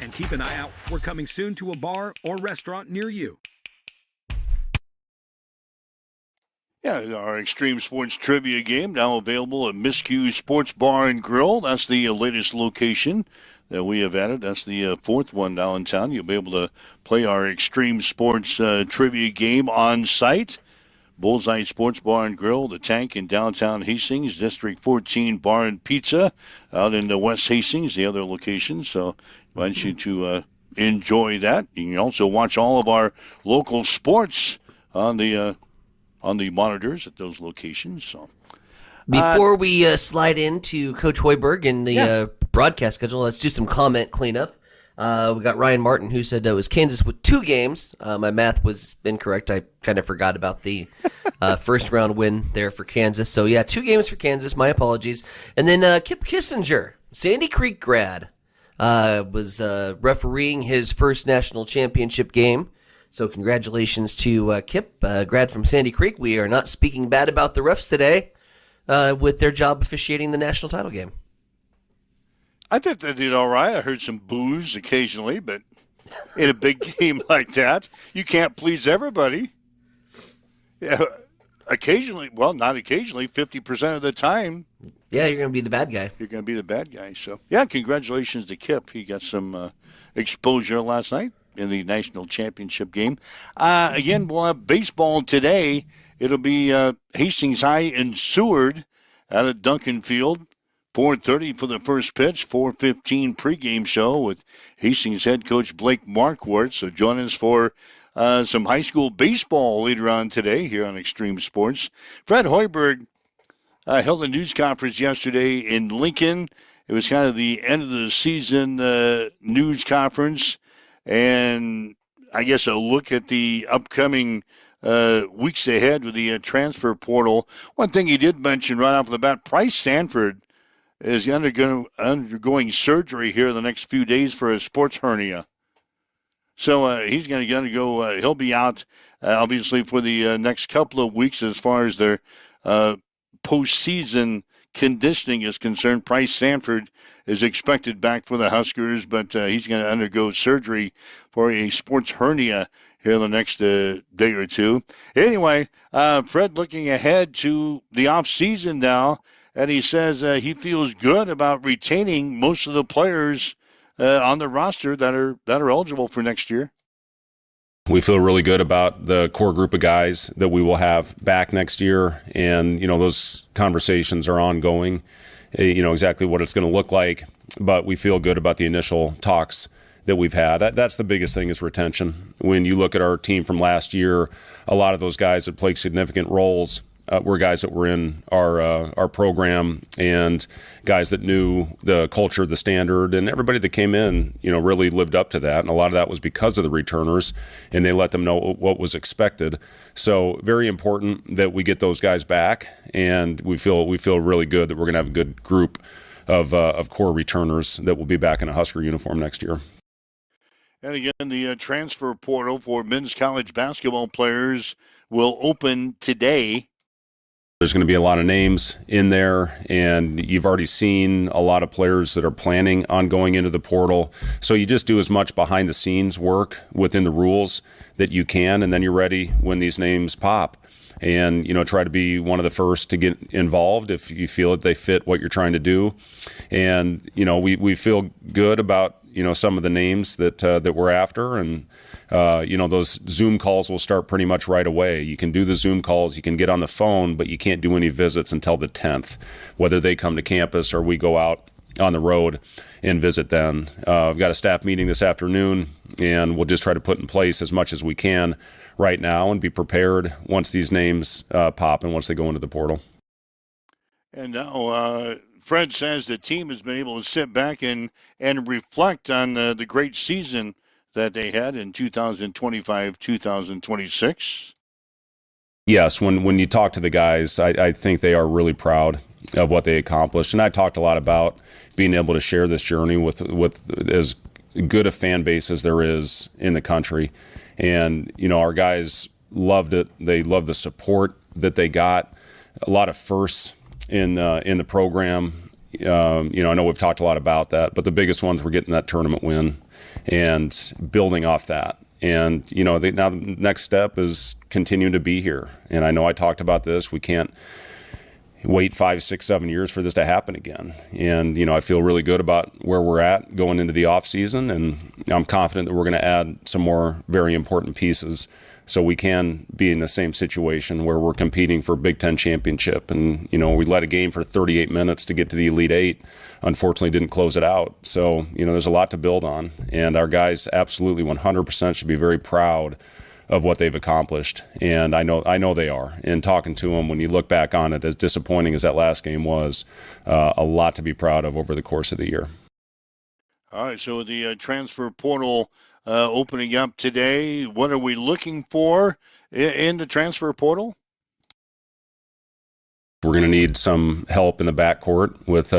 And keep an eye out. We're coming soon to a bar or restaurant near you. Yeah, our Extreme Sports Trivia game now available at Miscue Sports Bar and Grill. That's the latest location that we have added. That's the fourth one now in town. You'll be able to play our Extreme Sports Trivia game on site. Bullseye Sports Bar and Grill, the Tank in downtown Hastings, District 14 Bar and Pizza out in West Hastings, the other location. So I invite you to enjoy that. You can also watch all of our local sports on the monitors at those locations. So before we slide into Coach Hoiberg and the broadcast schedule, let's do some comment cleanup. We got Ryan Martin, who said it was Kansas with 2 games. My math was incorrect. I kind of forgot about the first round win there for Kansas. So, 2 games for Kansas. My apologies. And then Kip Kissinger, Sandy Creek grad, was refereeing his first national championship game. So congratulations to Kip, grad from Sandy Creek. We are not speaking bad about the refs today with their job officiating the national title game. I thought they did all right. I heard some boos occasionally, but in a big game like that, you can't please everybody. Yeah, occasionally, well, not occasionally, 50% of the time. Yeah, you're going to be the bad guy. You're going to be the bad guy. So, congratulations to Kip. He got some exposure last night in the national championship game. Again, we'll have baseball today. It'll be Hastings High and Seward out at Duncan Field. 4:30 for the first pitch, 4:15 pregame show with Hastings head coach Blake Marquardt. So join us for some high school baseball later on today here on Extreme Sports. Fred Hoiberg held a news conference yesterday in Lincoln. It was kind of the end of the season news conference, and I guess a look at the upcoming weeks ahead with the transfer portal. One thing he did mention right off the bat, Bryce Sanford is undergoing surgery here in the next few days for a sports hernia. So he's going to go. He'll be out, obviously, for the next couple of weeks as far as their postseason conditioning is concerned. Bryce Sanford is expected back for the Huskers, but he's going to undergo surgery for a sports hernia here in the next day or two. Anyway, Fred looking ahead to the offseason now, and he says he feels good about retaining most of the players on the roster that are eligible for next year. We feel really good about the core group of guys that we will have back next year, and those conversations are ongoing. Exactly what it's going to look like, but we feel good about the initial talks that we've had. That's the biggest thing, is retention. When you look at our team from last year, a lot of those guys that played significant roles were guys that were in our program, and guys that knew the culture, the standard, and everybody that came in, really lived up to that. And a lot of that was because of the returners, and they let them know what was expected. So very important that we get those guys back, and we feel really good that we're going to have a good group of core returners that will be back in a Husker uniform next year. And again, the transfer portal for men's college basketball players will open today. There's going to be a lot of names in there, and you've already seen a lot of players that are planning on going into the portal. So you just do as much behind-the-scenes work within the rules that you can, and then you're ready when these names pop. And, try to be one of the first to get involved if you feel that they fit what you're trying to do. And, we feel good about, some of the names that we're after, and those Zoom calls will start pretty much right away. You can do the Zoom calls, you can get on the phone, but you can't do any visits until the 10th, whether they come to campus or we go out on the road and visit then. I've got a staff meeting this afternoon, and we'll just try to put in place as much as we can right now and be prepared once these names pop and once they go into the portal. And now Fred says the team has been able to sit back and reflect on the great season that they had in 2025-2026. Yes, when you talk to the guys, I think they are really proud of what they accomplished. And I talked a lot about being able to share this journey with as good a fan base as there is in the country. And, our guys loved it. They loved the support that they got. A lot of firsts in the program. I know we've talked a lot about that, but the biggest ones were getting that tournament win and building off that. And, now the next step is continuing to be here. And I know I talked about this. We can't wait 5, 6, 7 years for this to happen again. And, I feel really good about where we're at going into the off season. And I'm confident that we're going to add some more very important pieces so we can be in the same situation where we're competing for Big Ten championship. And, we led a game for 38 minutes to get to the Elite Eight. Unfortunately, didn't close it out. So, there's a lot to build on. And our guys absolutely 100% should be very proud of what they've accomplished. And I know they are. And talking to them, when you look back on it, as disappointing as that last game was, a lot to be proud of over the course of the year. All right, so the transfer portal opening up today, what are we looking for in the transfer portal? We're going to need some help in the backcourt with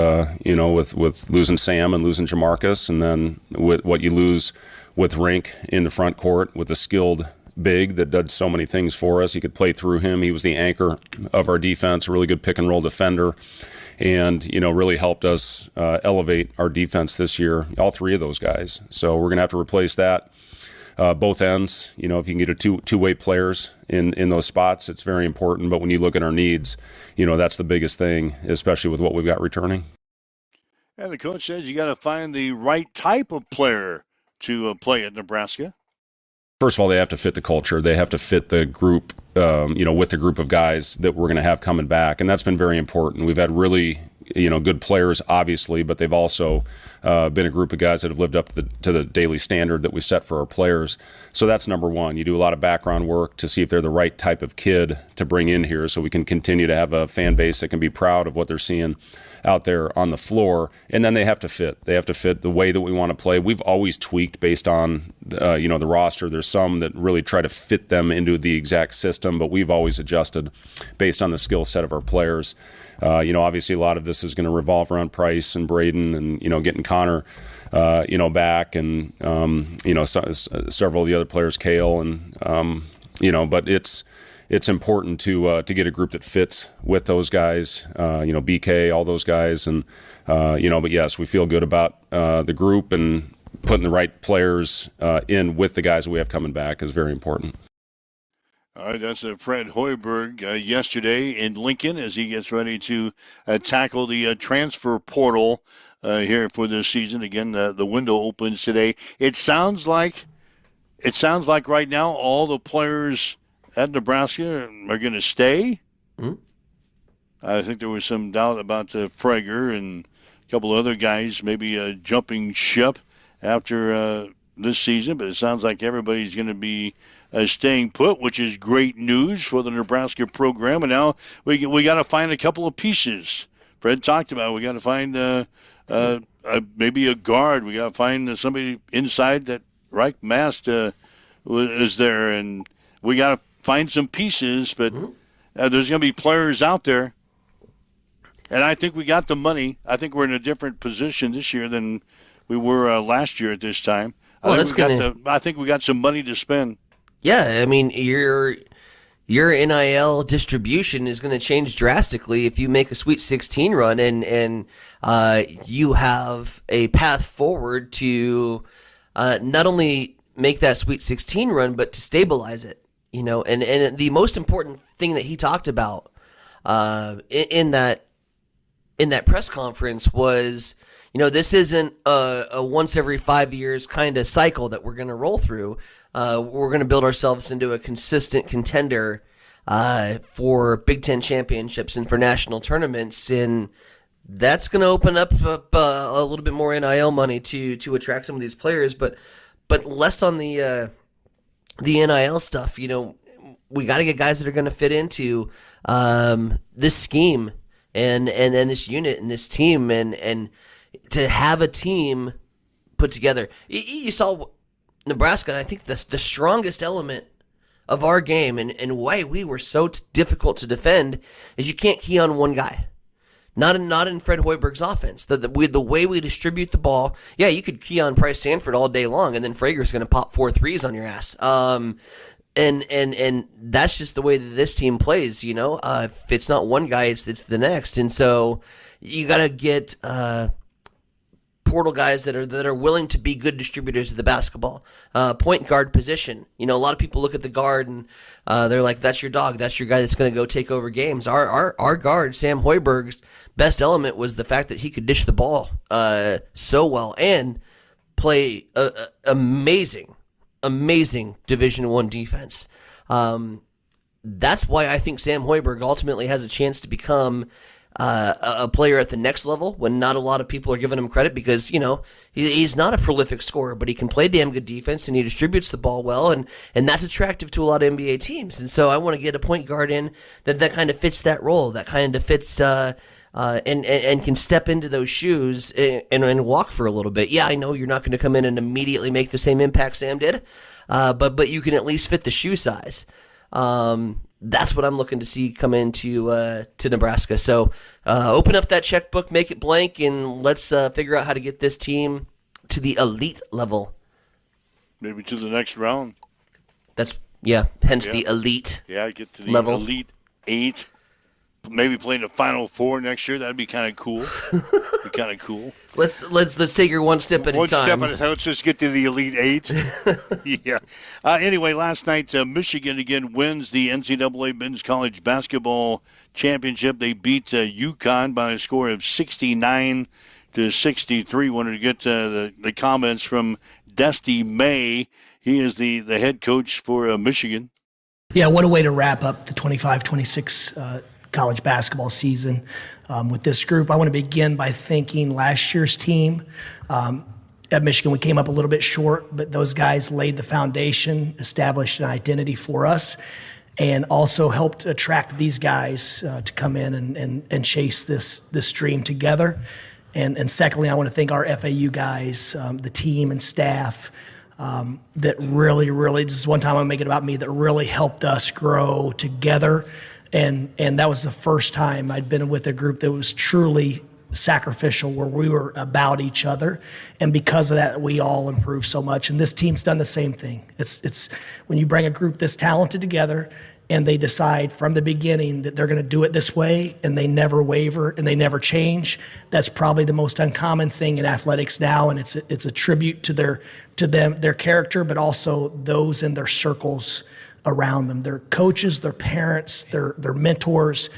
losing Sam and losing Jamarcus, and then with what you lose with Rink in the front court with a skilled big that did so many things for us. You could play through him. He was the anchor of our defense, a really good pick and roll defender, and really helped us elevate our defense this year. All three of those guys. So we're going to have to replace that. Both ends, if you can get a two-way players in those spots, it's very important. But when you look at our needs, that's the biggest thing, especially with what we've got returning. And the coach says you got to find the right type of player to play at Nebraska. First of all, they have to fit the culture. They have to fit the group, with the group of guys that we're going to have coming back. And that's been very important. We've had really, good players, obviously, but they've also been a group of guys that have lived up to the daily standard that we set for our players. So that's number one. You do a lot of background work to see if they're the right type of kid to bring in here so we can continue to have a fan base that can be proud of what they're seeing out there on the floor. And then they have to fit. They have to fit the way that we want to play. We've always tweaked based on, the roster. There's some that really try to fit them into the exact system, but we've always adjusted based on the skill set of our players. Obviously a lot of this is going to revolve around Price and Braden and, getting Connor, back and, several of the other players, Kale and, but it's important to get a group that fits with those guys, BK, all those guys. And, but yes, we feel good about the group, and putting the right players in with the guys that we have coming back is very important. All right, that's Fred Hoiberg yesterday in Lincoln as he gets ready to tackle the transfer portal here for this season. Again, the window opens today. It sounds like right now all the players at Nebraska are going to stay. Mm-hmm. I think there was some doubt about Prager and a couple of other guys maybe jumping ship after this season, but it sounds like everybody's going to be staying put, which is great news for the Nebraska program. And now we got to find a couple of pieces. Fred talked about it. We got to find maybe a guard. We got to find somebody inside that Reich Mast is there, and we got to find some pieces. But there's going to be players out there, and I think we got the money. I think we're in a different position this year than we were last year at this time. I think we got some money to spend. Yeah, I mean, your NIL distribution is going to change drastically if you make a Sweet 16 run and you have a path forward to not only make that Sweet 16 run, but to stabilize it. And the most important thing that he talked about in that press conference was, this isn't a once every 5 years kind of cycle that we're going to roll through. We're going to build ourselves into a consistent contender for Big Ten championships and for national tournaments. And That's going to open up a little bit more NIL money to attract some of these players, but less on the NIL stuff. You know, we got to get guys that are going to fit into this scheme and this unit and this team, and to have a team put together. You saw Nebraska, and I think the strongest element of our game and why we were so difficult to defend is you can't key on one guy. Not in Fred Hoiberg's offense. The way we distribute the ball, yeah, you could key on Price Sanford all day long, and then Frager's going to pop 4 threes on your ass. And that's just the way that this team plays. You know, if it's not one guy, it's the next, and so you got to get portal guys that are willing to be good distributors of the basketball. Point guard position. You know, a lot of people look at the guard and they're like, "That's your dog. That's your guy that's going to go take over games." Our guard, Sam Hoiberg's best element was the fact that he could dish the ball so well and play amazing Division I defense. That's why I think Sam Hoiberg ultimately has a chance to become a player at the next level when not a lot of people are giving him credit, because, you know, he's not a prolific scorer, but he can play damn good defense and he distributes the ball well, and that's attractive to a lot of NBA teams. And so I want to get a point guard in that kind of fits that role, that kind of fits and can step into those shoes and walk for a little bit. Yeah, I know you're not going to come in and immediately make the same impact Sam did, but you can at least fit the shoe size. That's what I'm looking to see come into to Nebraska. So open up that checkbook, make it blank, and let's figure out how to get this team to the elite level. Maybe to the next round. Hence the elite get to the level. Elite 8. Maybe playing the Final Four next year. That'd be kind of cool. Let's take her one step at a time. One step at a time. Let's just get to the Elite 8. Yeah. Anyway, last night Michigan again wins the NCAA Men's College Basketball Championship. They beat UConn by a score of 69-63. Wanted to get the comments from Dusty May. He is the head coach for Michigan. Yeah, what a way to wrap up the 25-26 college basketball season with this group. I want to begin by thanking last year's team. At Michigan, we came up a little bit short, but those guys laid the foundation, established an identity for us, and also helped attract these guys to come in and chase this dream together. And secondly, I want to thank our FAU guys, the team and staff, that really, this is one time I'm making it about me, that really helped us grow together. And that was the first time I'd been with a group that was truly sacrificial, where we were about each other. And because of that, we all improved so much. And this team's done the same thing. It's when you bring a group this talented together and they decide from the beginning that they're going to do it this way, and they never waver and they never change. That's probably the most uncommon thing in athletics now, and it's a tribute to their character, but also those in their circles around them, their coaches, their parents, their mentors.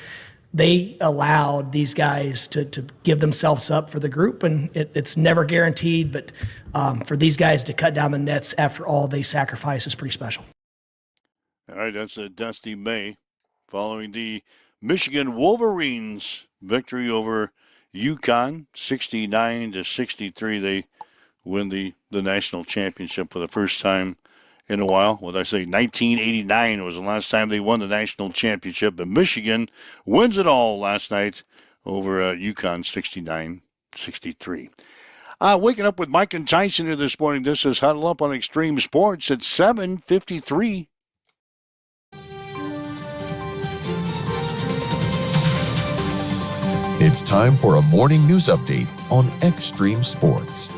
They allowed these guys to give themselves up for the group, and it's never guaranteed, but for these guys to cut down the nets after all they sacrifice is pretty special. All right, that's Dusty May following the Michigan Wolverines' victory over UConn, 69-63. They win the national championship for the first time in a while. What I say, 1989 was the last time they won the national championship. But Michigan wins it all last night over UConn, 69-63. Waking up with Mike and Tyson here this morning. This is Huddle Up on Extreme Sports at 7:53. It's time for a morning news update on Extreme Sports.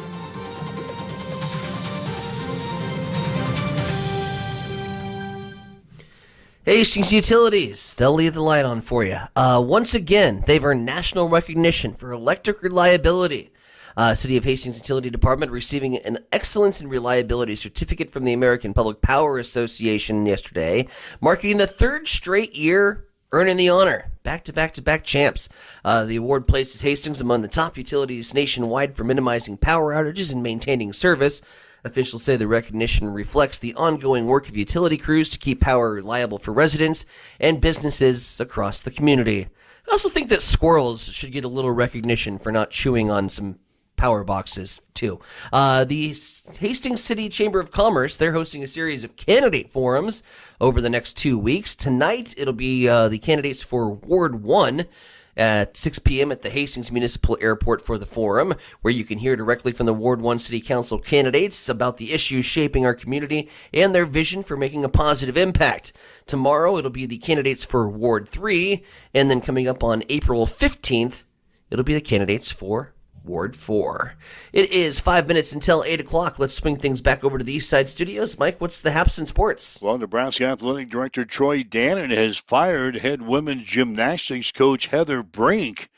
Hastings Utilities, they'll leave the light on for you. Once again, they've earned national recognition for electric reliability. City of Hastings Utility Department receiving an Excellence in Reliability certificate from the American Public Power Association yesterday, marking the third straight year earning the honor. Back-to-back-to-back champs. The award places Hastings among the top utilities nationwide for minimizing power outages and maintaining service. Officials say the recognition reflects the ongoing work of utility crews to keep power reliable for residents and businesses across the community. I also think that squirrels should get a little recognition for not chewing on some power boxes, too. The Hastings City Chamber of Commerce, they're hosting a series of candidate forums over the next 2 weeks. Tonight, it'll be the candidates for Ward 1 at 6 p.m. at the Hastings Municipal Airport for the forum, where you can hear directly from the Ward 1 City Council candidates about the issues shaping our community and their vision for making a positive impact. Tomorrow, it'll be the candidates for Ward 3, and then coming up on April 15th, it'll be the candidates for Ward 4. It is 5 minutes until 8 o'clock. Let's swing things back over to the East Side Studios. Mike, what's the haps in sports? Well, Nebraska Athletic Director Troy Dannon has fired head women's gymnastics coach Heather Brink,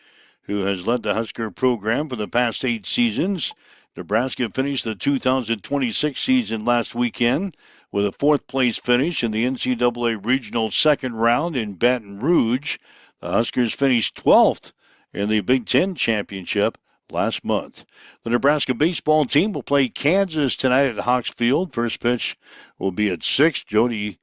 who has led the Husker program for the past 8 seasons. Nebraska finished the 2026 season last weekend with a 4th-place finish in the NCAA Regional second round in Baton Rouge. The Huskers finished 12th in the Big Ten Championship last month. The Nebraska baseball team will play Kansas tonight at Hawks Field. First pitch will be at 6. Jody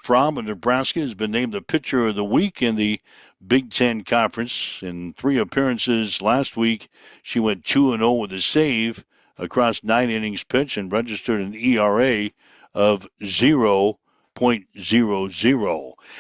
Fromm of Nebraska has been named the pitcher of the week in the Big Ten Conference. In 3 appearances last week, she went 2-0 with a save across 9 innings pitched and registered an ERA of 0.00.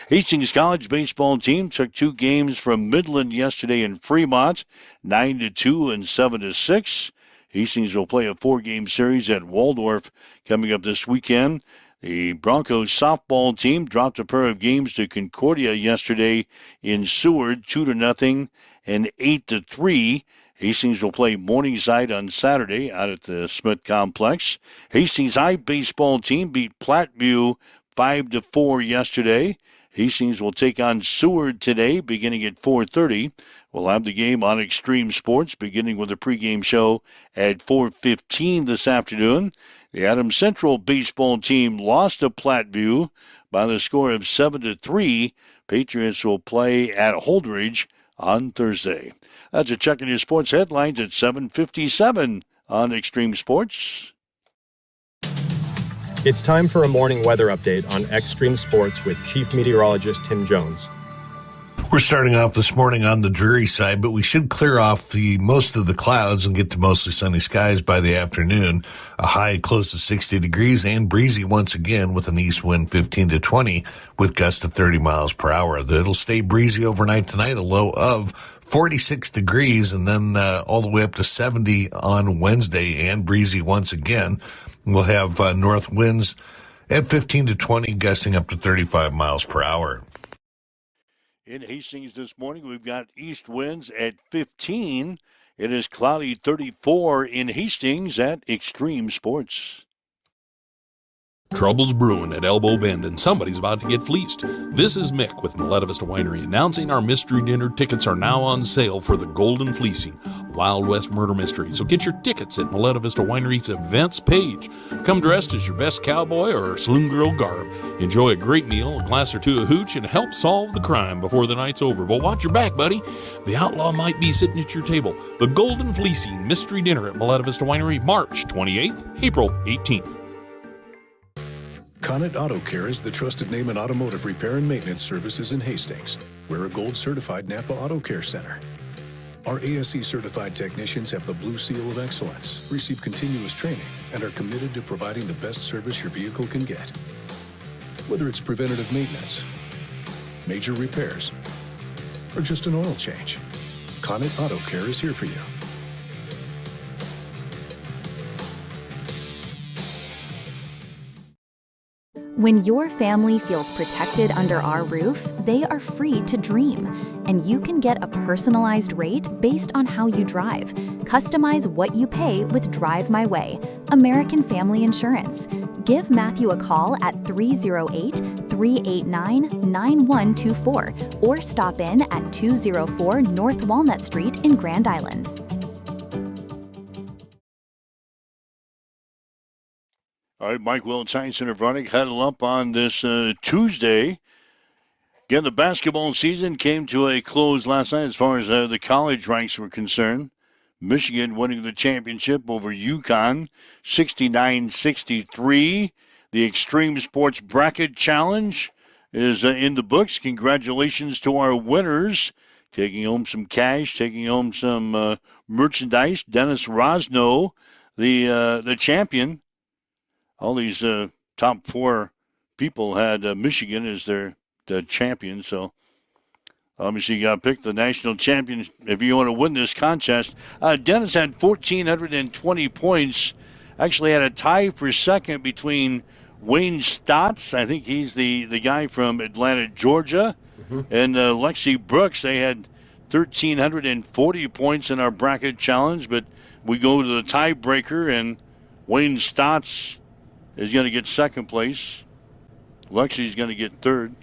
Hastings College baseball team took 2 games from Midland yesterday in Fremont, 9-2 and 7-6. Hastings will play a 4-game series at Waldorf coming up this weekend. The Broncos softball team dropped a pair of games to Concordia yesterday in Seward, 2-0 and 8-3. Hastings will play Morningside on Saturday out at the Smith Complex. Hastings High baseball team beat Platteview 5-4 yesterday. Hastings will take on Seward today, beginning at 4:30. We'll have the game on Extreme Sports, beginning with a pregame show at 4:15 this afternoon. The Adams Central baseball team lost to Platteview by the score of 7-3. Patriots will play at Holdridge on Thursday. That's a check on your sports headlines at 7:57 on Extreme Sports. It's time for a morning weather update on Extreme Sports with Chief Meteorologist Tim Jones. We're starting off this morning on the dreary side, but we should clear off most of the clouds and get to mostly sunny skies by the afternoon. A high close to 60 degrees and breezy once again with an east wind 15 to 20 with gusts of 30 miles per hour. It'll stay breezy overnight tonight, a low of 46 degrees, and then all the way up to 70 on Wednesday and breezy once again. We'll have north winds at 15 to 20, gusting up to 35 miles per hour. In Hastings this morning, we've got east winds at 15. It is cloudy 34 in Hastings at Extreme Sports. Trouble's brewing at Elbow Bend, and somebody's about to get fleeced. This is Mick with Miletta Vista Winery announcing our mystery dinner tickets are now on sale for the Golden Fleecing, Wild West Murder Mystery. So get your tickets at Miletta Vista Winery's events page. Come dressed as your best cowboy or saloon girl garb. Enjoy a great meal, a glass or two of hooch, and help solve the crime before the night's over. But watch your back, buddy. The outlaw might be sitting at your table. The Golden Fleecing Mystery Dinner at Miletta Vista Winery, March 28th, April 18th. Connet Auto Care is the trusted name in automotive repair and maintenance services in Hastings. We're a gold-certified Napa Auto Care Center. Our ASE-certified technicians have the Blue Seal of Excellence, receive continuous training, and are committed to providing the best service your vehicle can get. Whether it's preventative maintenance, major repairs, or just an oil change, Connet Auto Care is here for you. When your family feels protected under our roof, they are free to dream. And you can get a personalized rate based on how you drive. Customize what you pay with Drive My Way, American Family Insurance. Give Matthew a call at 308-389-9124 or stop in at 204 North Walnut Street in Grand Island. All right, Mike Will, Science Center Veronic, huddle up on this Tuesday. Again, the basketball season came to a close last night as far as the college ranks were concerned. Michigan winning the championship over UConn, 69-63. The Extreme Sports Bracket Challenge is in the books. Congratulations to our winners. Taking home some cash, taking home some merchandise. Dennis Rosno, the champion. All these top 4 people had Michigan as the champion, so obviously you got to pick the national champion if you want to win this contest. Dennis had 1,420 points. Actually had a tie for second between Wayne Stotts. I think he's the guy from Atlanta, Georgia. And Lexi Brooks. They had 1,340 points in our bracket challenge, but we go to the tiebreaker, and Wayne Stotts is going to get second place. Lexi's going to get third.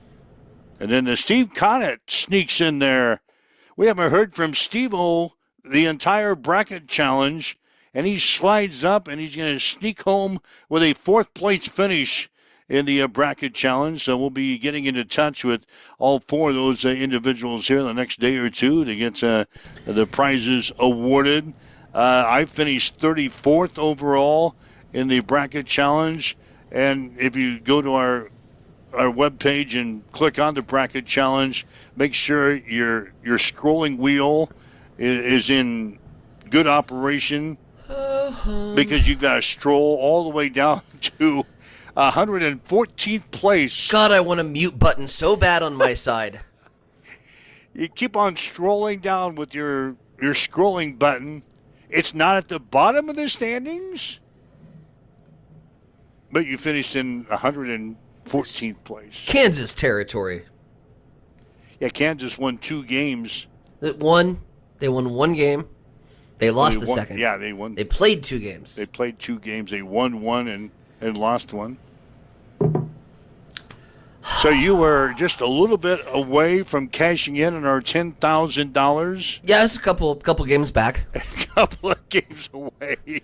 And then Steve Connett sneaks in there. We haven't heard from Steve-O the entire bracket challenge, and he slides up, and he's going to sneak home with a 4th-place finish in the bracket challenge. So we'll be getting into touch with all 4 of those individuals here the next day or two to get the prizes awarded. I finished 34th overall in the bracket challenge. And if you go to our webpage and click on the bracket challenge, make sure your scrolling wheel is in good operation, because you've got to stroll all the way down to 114th place. God, I want a mute button so bad on my side. You keep on strolling down with your scrolling button. It's not at the bottom of the standings, but you finished in 114th place. Kansas territory. Yeah, Kansas won 2 games. They won 1 game. They lost the second. Yeah, they won. They played 2 games. They played 2 games. They won 1 and lost 1. So you were just a little bit away from cashing in on our $10,000. Yeah, it's a couple games back. A couple of games away.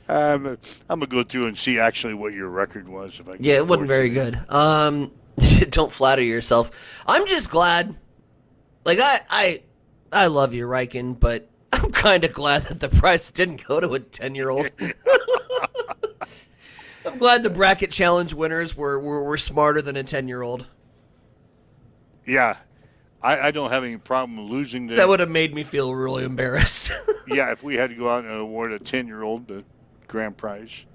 I'm gonna go through and see actually what your record was. If I yeah, it wasn't very good. Don't flatter yourself. I'm just glad. Like I love you, Riken, but I'm kind of glad that the prize didn't go to a 10-year-old. I'm glad the bracket challenge winners were smarter than a 10-year-old. Yeah, I don't have any problem losing. That would have made me feel really embarrassed. Yeah, if we had to go out and award a 10-year-old the grand prize.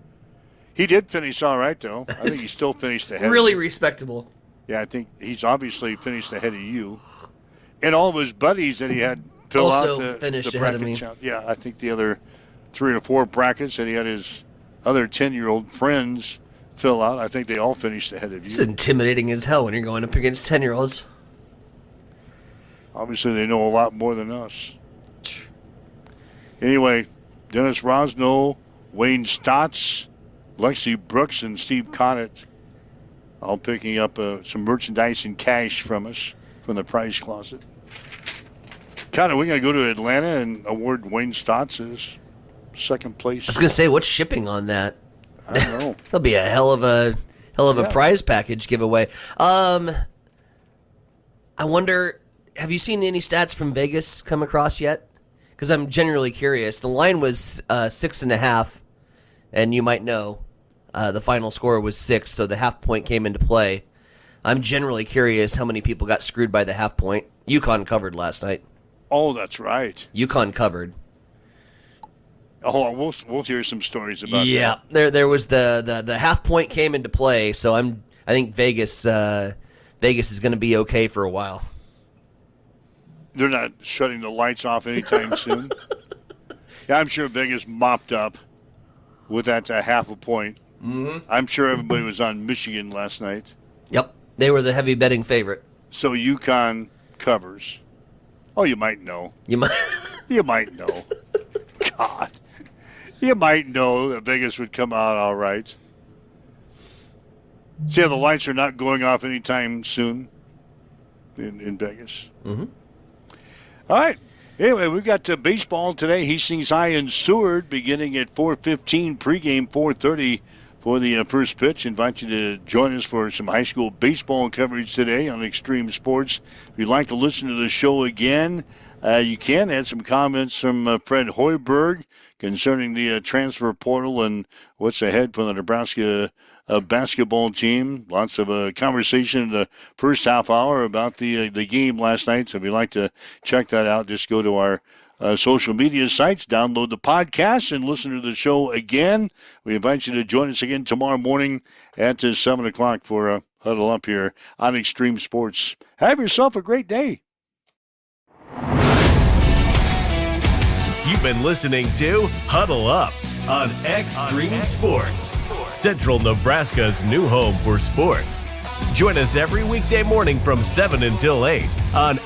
He did finish all right, though. I think he still finished ahead. Really respectable. Yeah, I think he's obviously finished ahead of you. And all of his buddies that he had fill also out the finished the ahead of bracket me. challenge. Yeah, I think the other 3 or 4 brackets that he had his other 10-year-old friends fill out, I think they all finished ahead of you. It's intimidating as hell when you're going up against 10-year-olds. Obviously, they know a lot more than us. Anyway, Dennis Rosno, Wayne Stotts, Lexi Brooks, and Steve Connett all picking up some merchandise and cash from us from the prize closet. Connett, we're going to go to Atlanta and award Wayne Stotts as second place. I was going to say, what's shipping on that? I don't know. That'll be a hell of a prize package giveaway. I wonder, have you seen any stats from Vegas come across yet? Because I'm generally curious. The line was 6.5, and you might know the final score was 6, so the half point came into play. I'm generally curious how many people got screwed by the half point. UConn covered last night. Oh, that's right. UConn covered. Oh, we'll hear some stories about that. Yeah, there was the half point came into play, so I think Vegas is going to be okay for a while. They're not shutting the lights off anytime soon. Yeah, I'm sure Vegas mopped up with that half a point. Mm-hmm. I'm sure everybody was on Michigan last night. Yep, they were the heavy betting favorite. So UConn covers. Oh, you might know. You might know. God. You might know that Vegas would come out all right. See how the lights are not going off anytime soon in Vegas. Mm-hmm. All right. Anyway, we've got baseball today. Hastings High and Seward beginning at 4:15, pregame 4:30 for the first pitch. Invite you to join us for some high school baseball coverage today on Extreme Sports. If you'd like to listen to the show again, you can add some comments from Fred Hoiberg concerning the transfer portal and what's ahead for the Nebraska basketball team. Lots of conversation in the first half hour about the game last night. So if you'd like to check that out, just go to our social media sites, download the podcast, and listen to the show again. We invite you to join us again tomorrow morning at 7 o'clock for Huddle Up here on Extreme Sports. Have yourself a great day. You've been listening to Huddle Up on Extreme Sports, Central Nebraska's new home for sports. Join us every weekday morning from 7 until 8 on